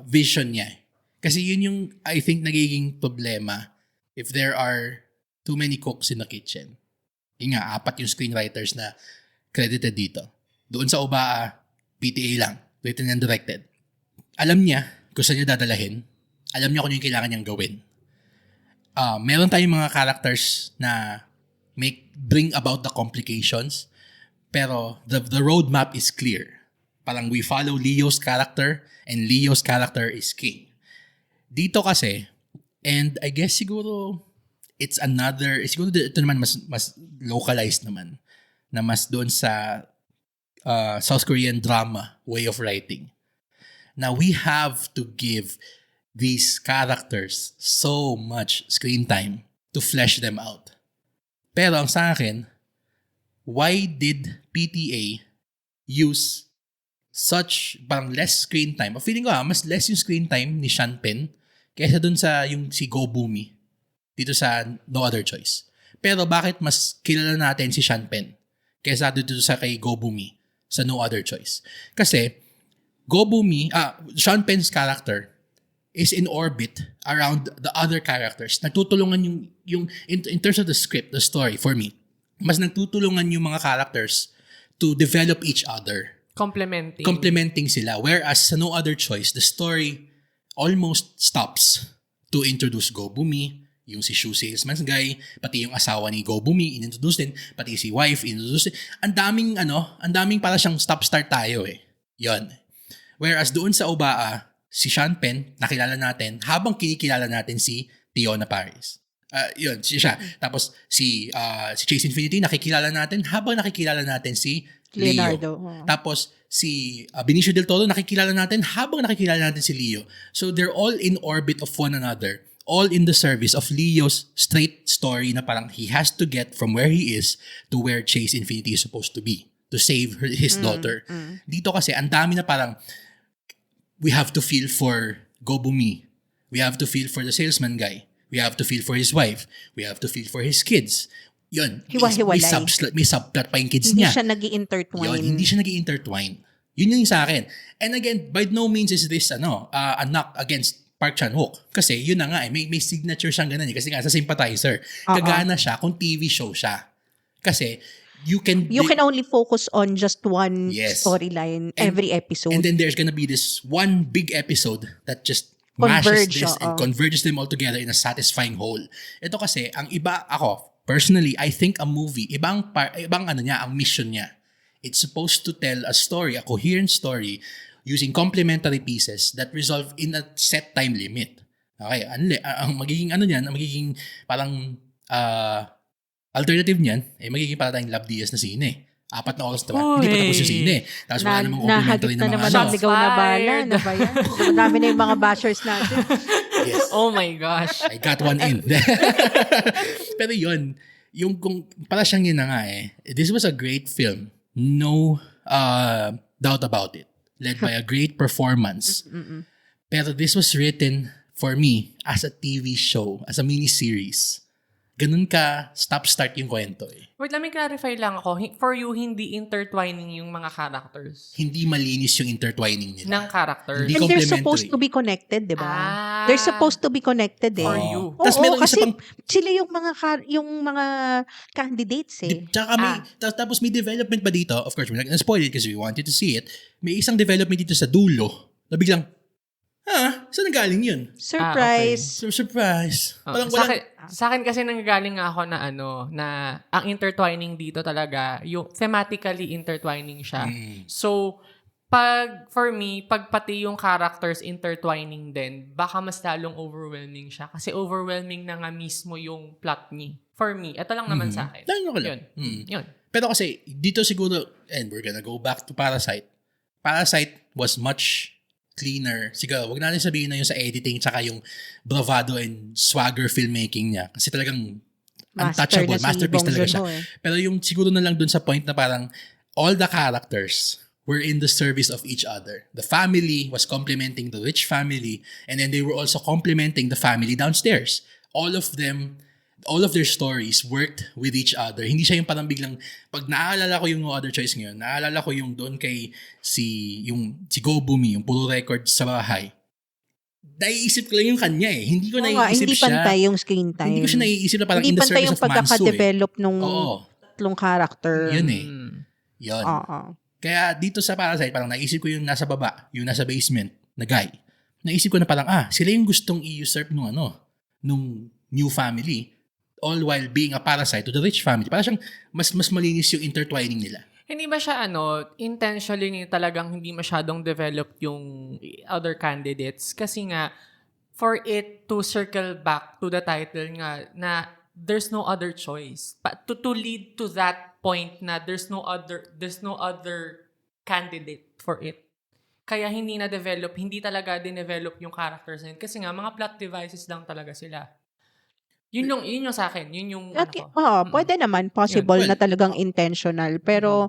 vision niya. Kasi yun yung, I think, nagiging problema if there are too many cooks in the kitchen. Yung nga, 4 yung screenwriters na credited dito. Doon sa Ubaa, PTA lang, written and directed. Alam niya kung saan niya dadalahin. Alam niya kung ano yung kailangan niyang gawin. Meron tayong mga characters na bring about the complications, pero the roadmap is clear. Parang we follow Leo's character, and Leo's character is king. Dito kasi, and I guess siguro, siguro ito naman mas localized naman, na mas doon sa South Korean drama way of writing. Now, we have to give these characters so much screen time to flesh them out. Pero ang sa akin, why did PTA use such parang less screen time? O feeling ko mas less yung screen time ni Sean Penn kaysa dun sa yung si Go Boomy dito sa No Other Choice. Pero bakit mas kilala natin si Sean Penn kaysa dito sa kay Go Boomy sa No Other Choice? Kasi Go Boomy, Sean Penn's character is in orbit around the other characters. Nagtutulungan yung in terms of the script, the story, for me, mas nagtutulungan yung mga characters to develop each other. Complementing sila. Whereas sa No Other Choice, the story almost stops to introduce Go Boomy, yung si shoe salesman guy, pati yung asawa ni Go Boomy, inintroduce din, pati si wife, inintroduce din. Ang daming para siyang stop-start tayo eh. Yon. Whereas doon sa Ubaa, si Sean Penn, nakilala natin, habang kinikilala natin si Tiona Paris. Yun, siya. Tapos si Chase Infinity, nakikilala natin habang nakikilala natin si Leonardo. Leo. Tapos si Benicio del Toro, nakikilala natin habang nakikilala natin si Leo. So they're all in orbit of one another, all in the service of Leo's straight story na parang he has to get from where he is to where Chase Infinity is supposed to be to save his daughter. Dito kasi, ang dami na parang we have to feel for Go Boomy. We have to feel for the salesman guy. We have to feel for his wife. We have to feel for his kids. Yun. Hiwa-hiwalay. May subplot pa yung kids Hindi niya. siya nag-i-intertwine. Yun, hindi siya nag-i-intertwine. Yun yung sa akin. And again, by no means is this a knock against Park Chan-wook. Kasi yun na nga may signature siyang ganun eh. Kasi nga sa Sympathizer, kagana siya kung TV show siya. Kasi you can only focus on just one Yes. storyline every episode. And then there's gonna be this one big episode that just mashes this and converges them all together in a satisfying whole. Ito kasi, ang iba, ako, personally, I think a movie, ibang ang mission niya. It's supposed to tell a story, a coherent story, using complementary pieces that resolve in a set time limit. Okay, ang magiging parang alternative niyan, magiging para tayong Love Diaz na sine. 4 na oras, diba? Hindi pa tapos yung sine. Tapos wala namang complementary na mga Ligaw na bala. Na ba yan? Madami na yung mga bashers natin. Yes. Oh my gosh. I got one in. Pero yun, yung kung para siyang yun na nga this was a great film. No doubt about it. Led by a great performance. Pero this was written for me as a TV show, as a mini-series. Ganun ka stop-start yung kwento eh. Wait, let me clarify lang ako. For you, hindi intertwining yung mga characters. Hindi malinis yung intertwining nila. Ng characters. Hindi And they're complementary. supposed to be connected, di ba? They're supposed to be connected For eh. you. Tapos Oo, meron isa kasi pang sila yung mga candidates eh. Tsaka may, tapos may development pa dito. Of course, we're not gonna spoil it because we want you to see it. May isang development dito sa dulo na biglang, saan nanggaling yun? Surprise. So, surprise. Parang sa, walang, akin, sa akin kasi nanggagaling nga ako na ang intertwining dito talaga, yung thematically intertwining siya. So, for me, pag pati yung characters intertwining din, baka mas lalong overwhelming siya. Kasi overwhelming na nga mismo yung plot niya. For me, ito lang naman sa akin. Lalo ko lang. Yun. Pero kasi, dito siguro, and we're gonna go back to Parasite. Parasite was much cleaner. Siguro, wag natin sabihin na yung sa editing tsaka yung bravado and swagger filmmaking niya. Kasi talagang untouchable. Masterpiece talaga siya. Pero yung siguro na lang dun sa point na parang all the characters were in the service of each other. The family was complementing the rich family, and then they were also complementing the family downstairs. All of their stories worked with each other. Hindi siya yung parang biglang, pag naaalala ko yung No Other Choice ngayon, naaalala ko yung doon kay si Go-Bumi, yung puro record sa bahay. Naiisip ko lang yung kanya eh. Hindi ko naiisip hindi siya. Hindi pantay yung screen time. Hindi ko siya naiisip na parang hindi in the pantay service yung of Manso pagkaka-develop nung tatlong character. Yun eh. Yun. Oo. Kaya dito sa Parasite, parang naisip ko yung nasa baba, yung nasa basement na guy. Naisip ko na parang, sila yung gustong i-usurp nung new family, all while being a parasite to the rich family. Parang siyang mas malinis yung intertwining nila. Hindi ba siya intentionally talagang hindi masyadong developed yung other candidates? Kasi nga, for it to circle back to the title nga na there's no other choice. But to lead to that point na there's no other candidate for it. Kaya hindi talaga dinevelop yung characters na yun. Kasi nga, mga plot devices lang talaga sila. Yun yung sa akin. Yun yung pwede naman. Possible na talagang intentional. Pero,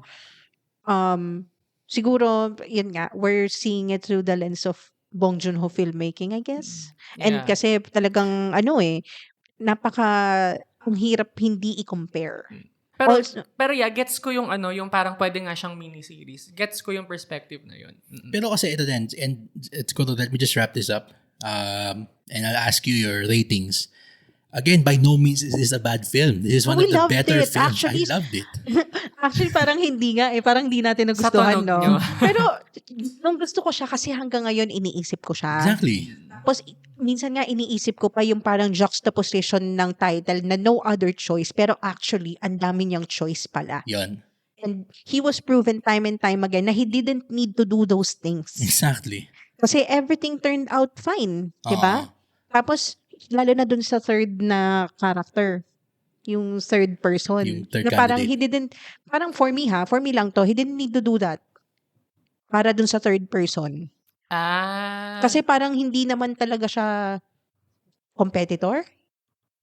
siguro, yun nga, we're seeing it through the lens of Bong Joon-ho filmmaking, I guess. And kasi talagang, ang hirap hindi i-compare. Pero gets ko yung yung parang pwede nga siyang miniseries. Gets ko yung perspective na yun. Pero kasi ito din, and it's good, let me just wrap this up. And I'll ask you your ratings. Again, by no means is this a bad film. This is one of the better films. Actually, I loved it. Actually, parang hindi nga eh. Parang hindi natin nagustuhan, no? Pero, nung gusto ko siya kasi hanggang ngayon iniisip ko siya. Exactly. Tapos, minsan nga iniisip ko pa yung parang juxtaposition ng title na No Other Choice. Pero actually, ang dami niyang choice pala. Yun. And he was proven time and time again na he didn't need to do those things. Exactly. Kasi everything turned out fine. Diba? Tapos, lalo na dun sa third na character. Yung third person. Yung third na parang candidate. parang for me lang to, he didn't need to do that. Para dun sa third person. Kasi parang hindi naman talaga siya competitor.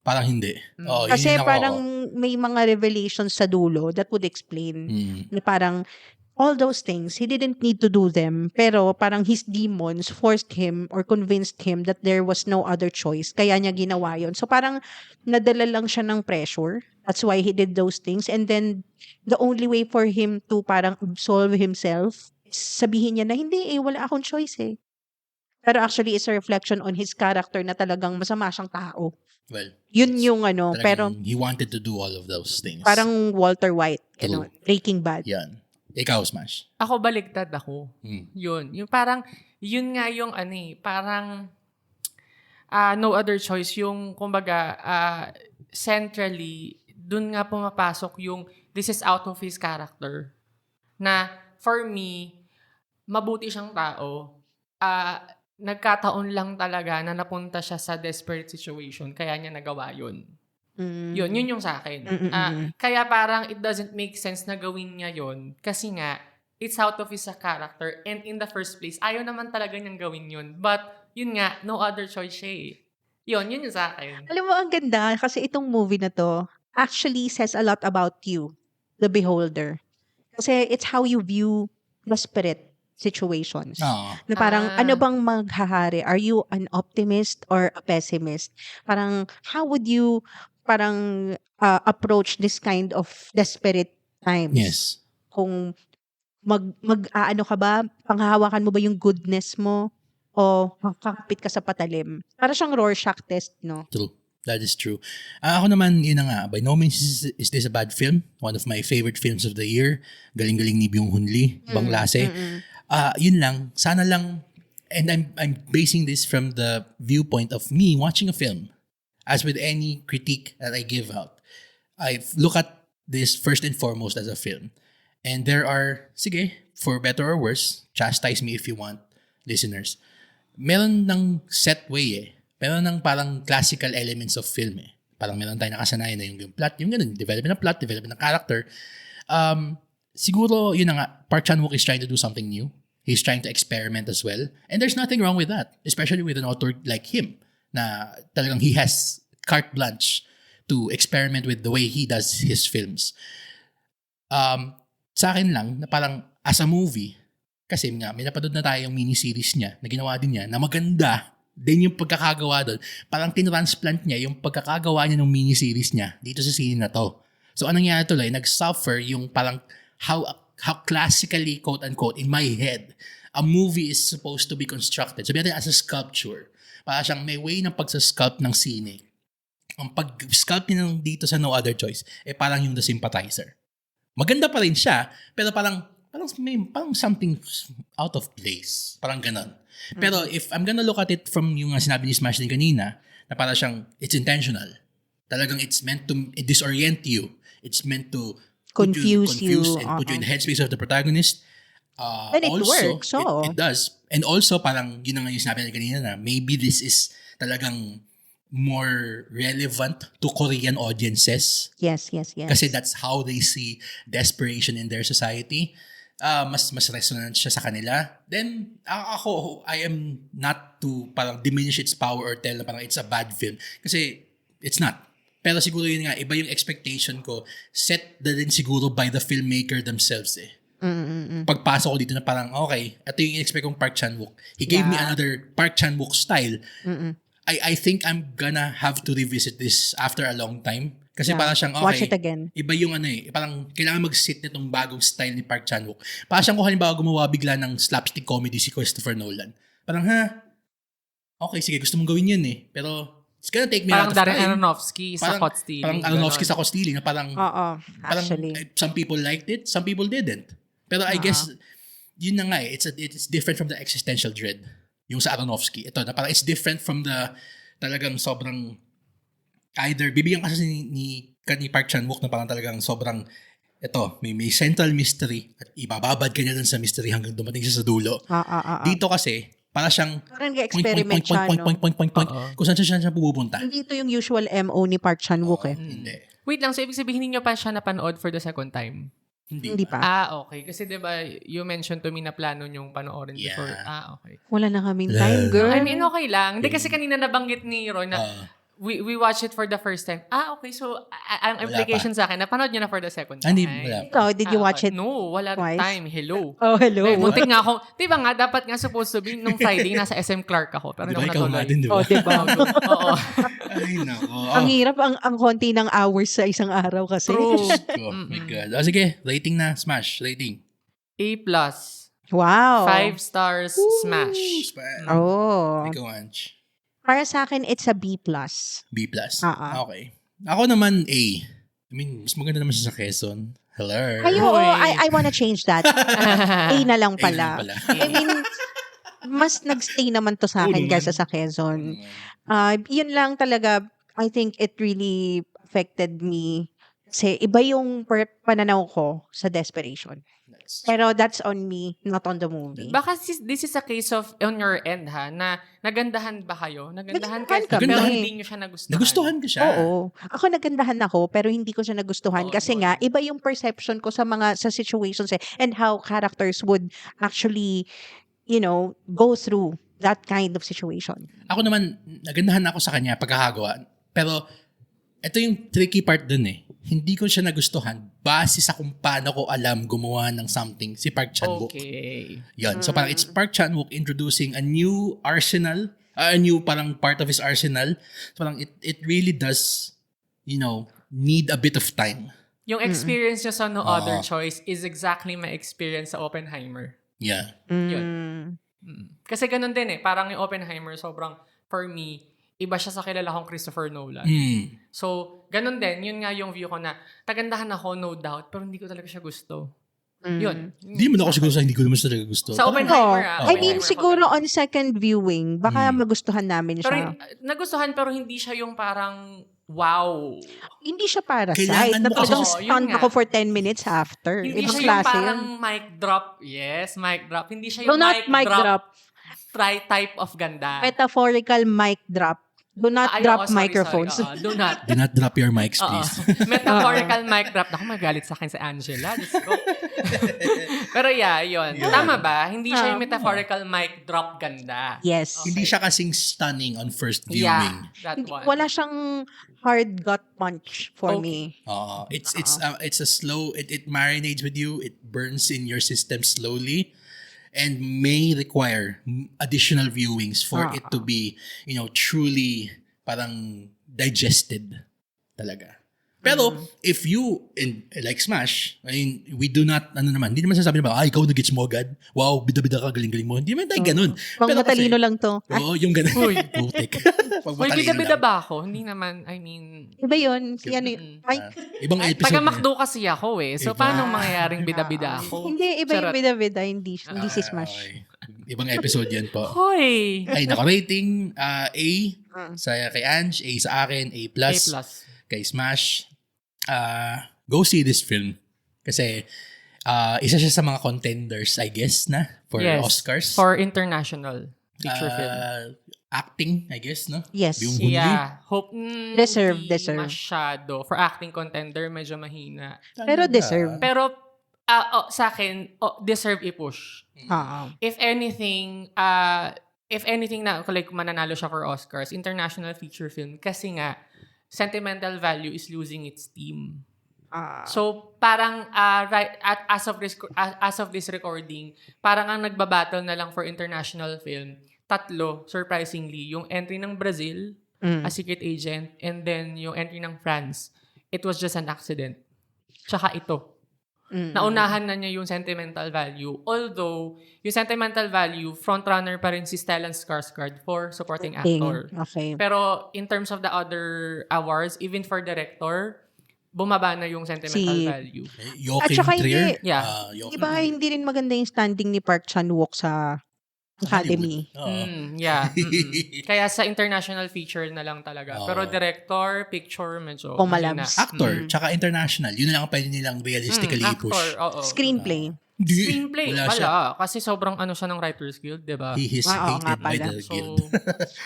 Parang hindi. Kasi parang may mga revelations sa dulo that would explain na parang all those things, he didn't need to do them. Pero parang his demons forced him or convinced him that there was no other choice. Kaya niya ginawa yun. So parang nadala lang siya ng pressure. That's why he did those things. And then the only way for him to parang absolve himself, sabihin niya na hindi wala akong choice eh. Pero actually it's a reflection on his character na talagang masama siyang tao. Well, yun yung pero he wanted to do all of those things. Parang Walter White, Breaking Bad. Yan. Ikaw, Smash. Ako baligtad ako. Yun. Yung parang, yun nga yung parang No Other Choice. Yung, kumbaga, centrally, dun nga pumapasok yung this is out of his character. Na, for me, mabuti siyang tao. Nagkataon lang talaga na napunta siya sa desperate situation. Kaya niya nagawa yun. Yun yung sa akin. Kaya parang it doesn't make sense na gawin niya yun kasi nga it's out of his character and in the first place ayaw naman talaga niyang gawin yun, but yun nga, no other choice siya eh. Yun yung sa akin. Alam mo, ang ganda kasi itong movie na to actually says a lot about you, the beholder, kasi it's how you view desperate situations. Na parang ano bang maghahari? Are you an optimist or a pessimist? Parang how would you approach this kind of desperate times? Yes. Kung mag-aano ka ba? Panghahawakan mo ba yung goodness mo? o kakapit ka sa patalim. Para siyang Rorschach test, no? True. That is true. Ako naman, yun na nga, by no means is this a bad film. One of my favorite films of the year. Galing-galing ni Byung-hun Lee, Banglase. Yun lang, sana lang, and I'm basing this from the viewpoint of me watching a film. As with any critique that I give out, I look at this first and foremost as a film. And there are, sige, for better or worse, chastise me if you want, listeners. Meron ng set way eh. Meron ng parang classical elements of film eh. Parang meron tayong nakasanayan na yung plot, yung ganun, development ng plot, development ng character. Siguro, yun na nga, Park Chan-wook is trying to do something new. He's trying to experiment as well. And there's nothing wrong with that, especially with an author like him, na talagang he has carte blanche to experiment with the way he does his films. Sa akin lang, na parang as a movie, kasi nga, may napanood na tayong miniseries niya na ginawa din niya na maganda. Then yung pagkakagawa doon, parang tinransplant niya yung pagkakagawa niya ng miniseries niya dito sa scene na to. So anong nangyari tuloy, nag-suffer yung parang how classically, quote-unquote, in my head, a movie is supposed to be constructed. Sabi natin as a sculpture. Para siyang may way ng pagsasculpt ng scene. Ang pag-sculpt niya dito sa No Other Choice, parang yung The Sympathizer. Maganda pa rin siya, pero parang something out of place. Parang ganon. Pero if I'm gonna look at it from yung sinabi ni Smash din kanina, na parang siyang, it's intentional. Talagang it's meant to disorient you. It's meant to Confuse you. And put you in the headspace of the protagonist. And it also, works. So. It does. And also, parang yun na nga yung sinabi natin kanina na maybe this is talagang more relevant to Korean audiences. Yes. Kasi that's how they see desperation in their society. Mas resonant siya sa kanila. Then, ako, I am not to parang diminish its power or tell na parang it's a bad film. Kasi, it's not. Pero siguro yun nga, iba yung expectation ko, set na din siguro by the filmmaker themselves eh. Pagpasok ko dito na parang, okay, ito yung in-expect kong Park Chan-wook. He gave me another Park Chan-wook style. I think I'm gonna have to revisit this after a long time. Kasi parang siyang, okay, watch it again. Iba yung parang kailangan mag-sit nitong bagong style ni Park Chan-wook. Parang siyang kung halimbawa gumawa bigla ng slapstick comedy si Christopher Nolan. Parang, okay, sige, gusto mong gawin yun eh. Pero, it's gonna take me parang out of time. Darren Aronofsky sa Caught Stealing. Parang Aronofsky sa Caught Stealing na parang, actually. parang some people liked it, some people didn't. Pero I guess, yun na nga eh, it's different from the existential dread. Yung sa Aronofsky. Ito, na parang it's different from the talagang sobrang either, bibigyan kasi ni Park Chan-wook na parang talagang sobrang may central mystery at ibababad ka niya dun sa mystery hanggang dumating siya sa dulo. Dito kasi, para siyang parang nag-experiment siya, no? Point. Kung saan siya pupunta. Hindi ito yung usual MO ni Park Chan-wook eh. Hindi. Wait lang, so ibig sabihin niyo pa siya napanood for the second time? Hindi pa. Okay. Kasi diba, you mentioned to me na plano niyong panoorin before. Okay. Wala na kaming time, girl. I mean, okay lang. Hindi kasi kanina nabanggit ni Roy na we watched it for the first time. Okay. So, ang implication sa akin, napanood niyo na for the second time. Hindi, wala pa. Ikaw, did you watch it? No, wala twice? time. Hello. Oh, hello. Muntik nga ako. Diba nga, dapat nga supposed to be nung Friday, nasa SM Clark ako. Pero Diba nung ikaw nga natuloy. din, diba? Diba? Oo. Ay, nako. Ang hirap, ang konti ng hours sa isang araw kasi. True. Oh my God. Sige, rating na. Smash. Rating. A+. Wow. 5 stars. Smash. Oh. Ikaw, Ange. Para sa akin, it's a B+. B+. Okay. Ako naman A. I mean, mas maganda naman siya sa Quezon. Hello. I wanna change that. A na lang pala. A na lang pala. I mean, mas nagstay naman to sa akin kaysa sa Quezon. Yun lang talaga, I think it really affected me. Kasi iba yung pananaw ko sa desperation. Pero that's on me, not on the movie. Baka this is a case of on your end na nagandahan ba kayo? Nagandahan Nagandahan kayo, kami. pero hindi nyo siya nagustuhan. Nagustuhan ko siya. Oo. Ako nagandahan ako, pero hindi ko siya nagustuhan. Kasi nga, iba yung perception ko sa situations and how characters would actually, go through that kind of situation. Ako naman, nagandahan ako sa kanya pagkakagawa. Pero, ito yung tricky part dun eh. Hindi ko siya nagustuhan base sa kung paano ko alam gumawa ng something si Park Chan-wook. Okay. Yan. So parang it's Park Chan-wook introducing a new arsenal, a new parang part of his arsenal. So parang it really does, need a bit of time. Yung experience niya sa No Other Choice is exactly my experience sa Oppenheimer. Yeah. Yun. Kasi ganun din parang yung Oppenheimer, sobrang, for me, iba siya sa kilala kong Christopher Nolan. So, ganun din, yun nga yung view ko na, tagandahan ako, no doubt, pero hindi ko talaga siya gusto. Yun. Hindi mo ako siguro hindi ko naman talaga gusto. Sa Oppenheimer, I mean, Oppenheimer siguro ako on second viewing, baka magustuhan namin pero siya. nagustuhan, pero hindi siya yung parang, wow. Hindi siya Parasite. Kailangan Na mo talagang kasi- stunned yun nga. ako for 10 minutes after. Hindi Ibang siya yung klase parang yun. mic drop. Yes, mic drop. Hindi siya Do yung not mic drop. type of ganda. Metaphorical mic drop. Do not drop sorry, microphones. Sorry. Do not. Do not drop your mics, Oo. please. Metaphorical mic drop. Naku, magalit sa akin si Angela. Diyos ko. Pero yun. Tama ba? Hindi siya yung metaphorical mic drop ganda. Yes. Hindi siya kasing stunning on first Yeah, viewing. that one. Wala siyang hard gut punch for Okay. me. It's a slow, it marinates with you, it burns in your system slowly, and may require additional viewings for it to be, truly parang digested talaga. Pero, if you, like Smash, I mean, we do not, hindi naman sasabi na ba, ikaw nag-gets mo agad? Wow, bida-bida ka, galing-galing mo. Hindi naman tayo ganun. Pang matalino lang to. Oo, yung ganun. Uy. Putik. Pag Uy, matalino bida-bida lang. ba ako? Hindi naman, I mean, Iba yun. Si ano yun. Ay, Ibang episode. taga-McDo kasi ako So, Iba. paano mangyayaring bida-bida ako? hindi, iba yung Charot. bida-bida. Hindi si Smash. Okay. Ibang episode yan po. Hoy! Ay, naka-rating, A sa kay Ange, A sa akin, A+. A+. Kay Smash. Go see this film. Kasi, isa siya sa mga contenders, I guess, for Yes, Oscars. For international feature film. Acting, I guess, no? Yes. Yung Hunli. Yeah. Hope, Deserve. masyado. For acting contender, medyo mahina. Pero deserve. Pero, sa akin, deserve i-push. If anything na, like, mananalo siya for Oscars, international feature film, kasi nga, sentimental value is losing its steam. So, parang, right, as of this recording, parang ang nagbabattle na lang for international film, 3, surprisingly, yung entry ng Brazil, A Secret Agent, and then yung entry ng France. It was just an accident. Tsaka ito. Naunahan na niya yung sentimental value. Although, yung sentimental value, frontrunner pa rin si Stellan Skarsgård for supporting actor. Okay. Pero in terms of the other awards, even for director, bumaba na yung sentimental value. Joachim At saka Trier. hindi- Yeah. Joachim Diba, hindi rin maganda yung standing ni Park Chan-wook sa Academy. Hollywood. Oo. Yeah. Kaya sa international feature na lang talaga. Pero director, picture, medyo Pumalabs. mahina. Actor, tsaka international. Yun na lang ang pwede nilang realistically Actor, i-push. oo. Screenplay. Hindi. Screenplay, Wala siya. wala. Kasi sobrang siya ng Writers Guild, di ba? He is Oo, nga hated by pala. the So, guild.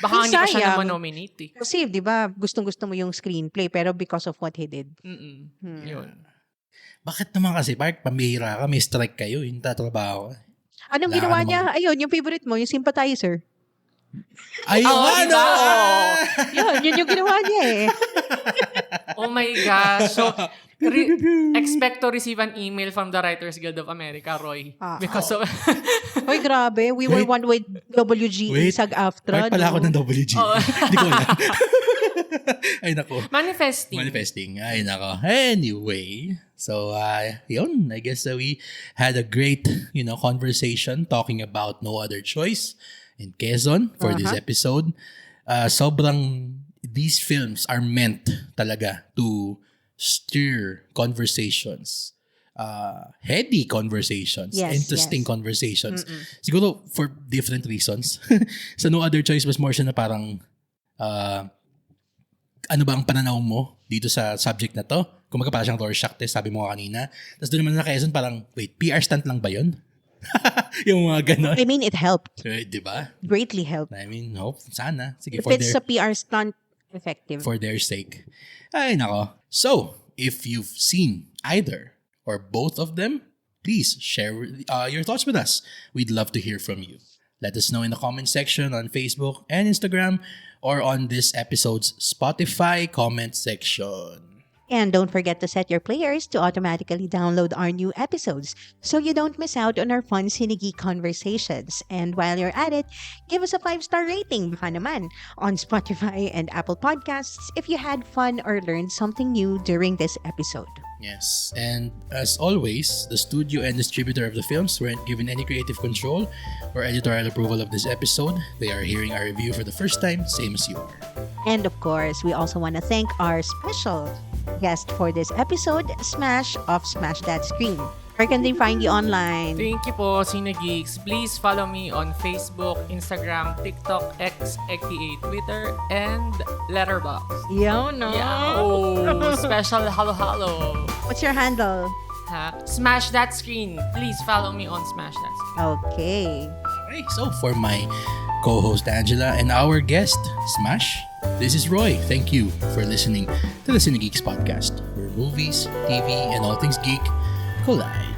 baka hindi pa siya Sayang. naman nominate eh. Kasi, di ba, gustong-gusto mo yung screenplay, pero because of what he did. Yun. Bakit naman kasi, Park, pamihira ka, may strike kayo, yung tatrabaho ka. Anong Wala ginawa ka niya? Ayun, yung favorite mo, yung sympathizer. Ay, Oo, ano? diba? Oo. Yun yung ginawa niya eh. Oh my gosh. So, expect to receive an email from the Writers Guild of America, Roy. Because of... Uy, grabe. We were Wait. one with WGE Wait. SAG-AFTRA. Part pala ako ng WG. Hindi ko alam. Ay, nako. Manifesting. Manifesting. Ay, nako. Anyway, so, yun. I guess we had a great, conversation talking about No Other Choice in Quezon for this episode. These films are meant talaga to stir conversations. Heady conversations. Yes, interesting yes. conversations. Siguro for different reasons. So No Other Choice was more siya na parang ano ba ang pananaw mo dito sa subject na to? Kung parang siyang Rorschach test, sabi mo kanina. Tapos doon naman na Quezon, parang, wait, PR stunt lang ba yun? Yung mga ganon. I mean, it helped. Di ba? Greatly helped. I mean, hope, sana. Sige, If it's a PR stunt, effective. for their sake. Ay, nako. So, if you've seen either or both of them, please share your thoughts with us. We'd love to hear from you. Let us know in the comment section on Facebook and Instagram or on this episode's Spotify comment section. And don't forget to set your players to automatically download our new episodes so you don't miss out on our fun Sinigi conversations. And while you're at it, give us a 5-star rating baka naman on Spotify and Apple Podcasts if you had fun or learned something new during this episode. Yes, and as always, the studio and distributor of the films weren't given any creative control or editorial approval of this episode. They are hearing our review for the first time, same as you are. And of course, we also want to thank our special guest for this episode, Smash of Smash That Screen. Where can they find you online? Thank you po, Cinegeeks. Please follow me on Facebook, Instagram, TikTok, X, aka Twitter, and Letterboxd. Yo, no. Yeah. Special halo. What's your handle? Smash That Screen. Please follow me on Smash That Screen. Okay. Okay, so for my co-host Angela and our guest, Smash, this is Roy. Thank you for listening to the Cinegeeks podcast, where movies, TV, and all things geek collide.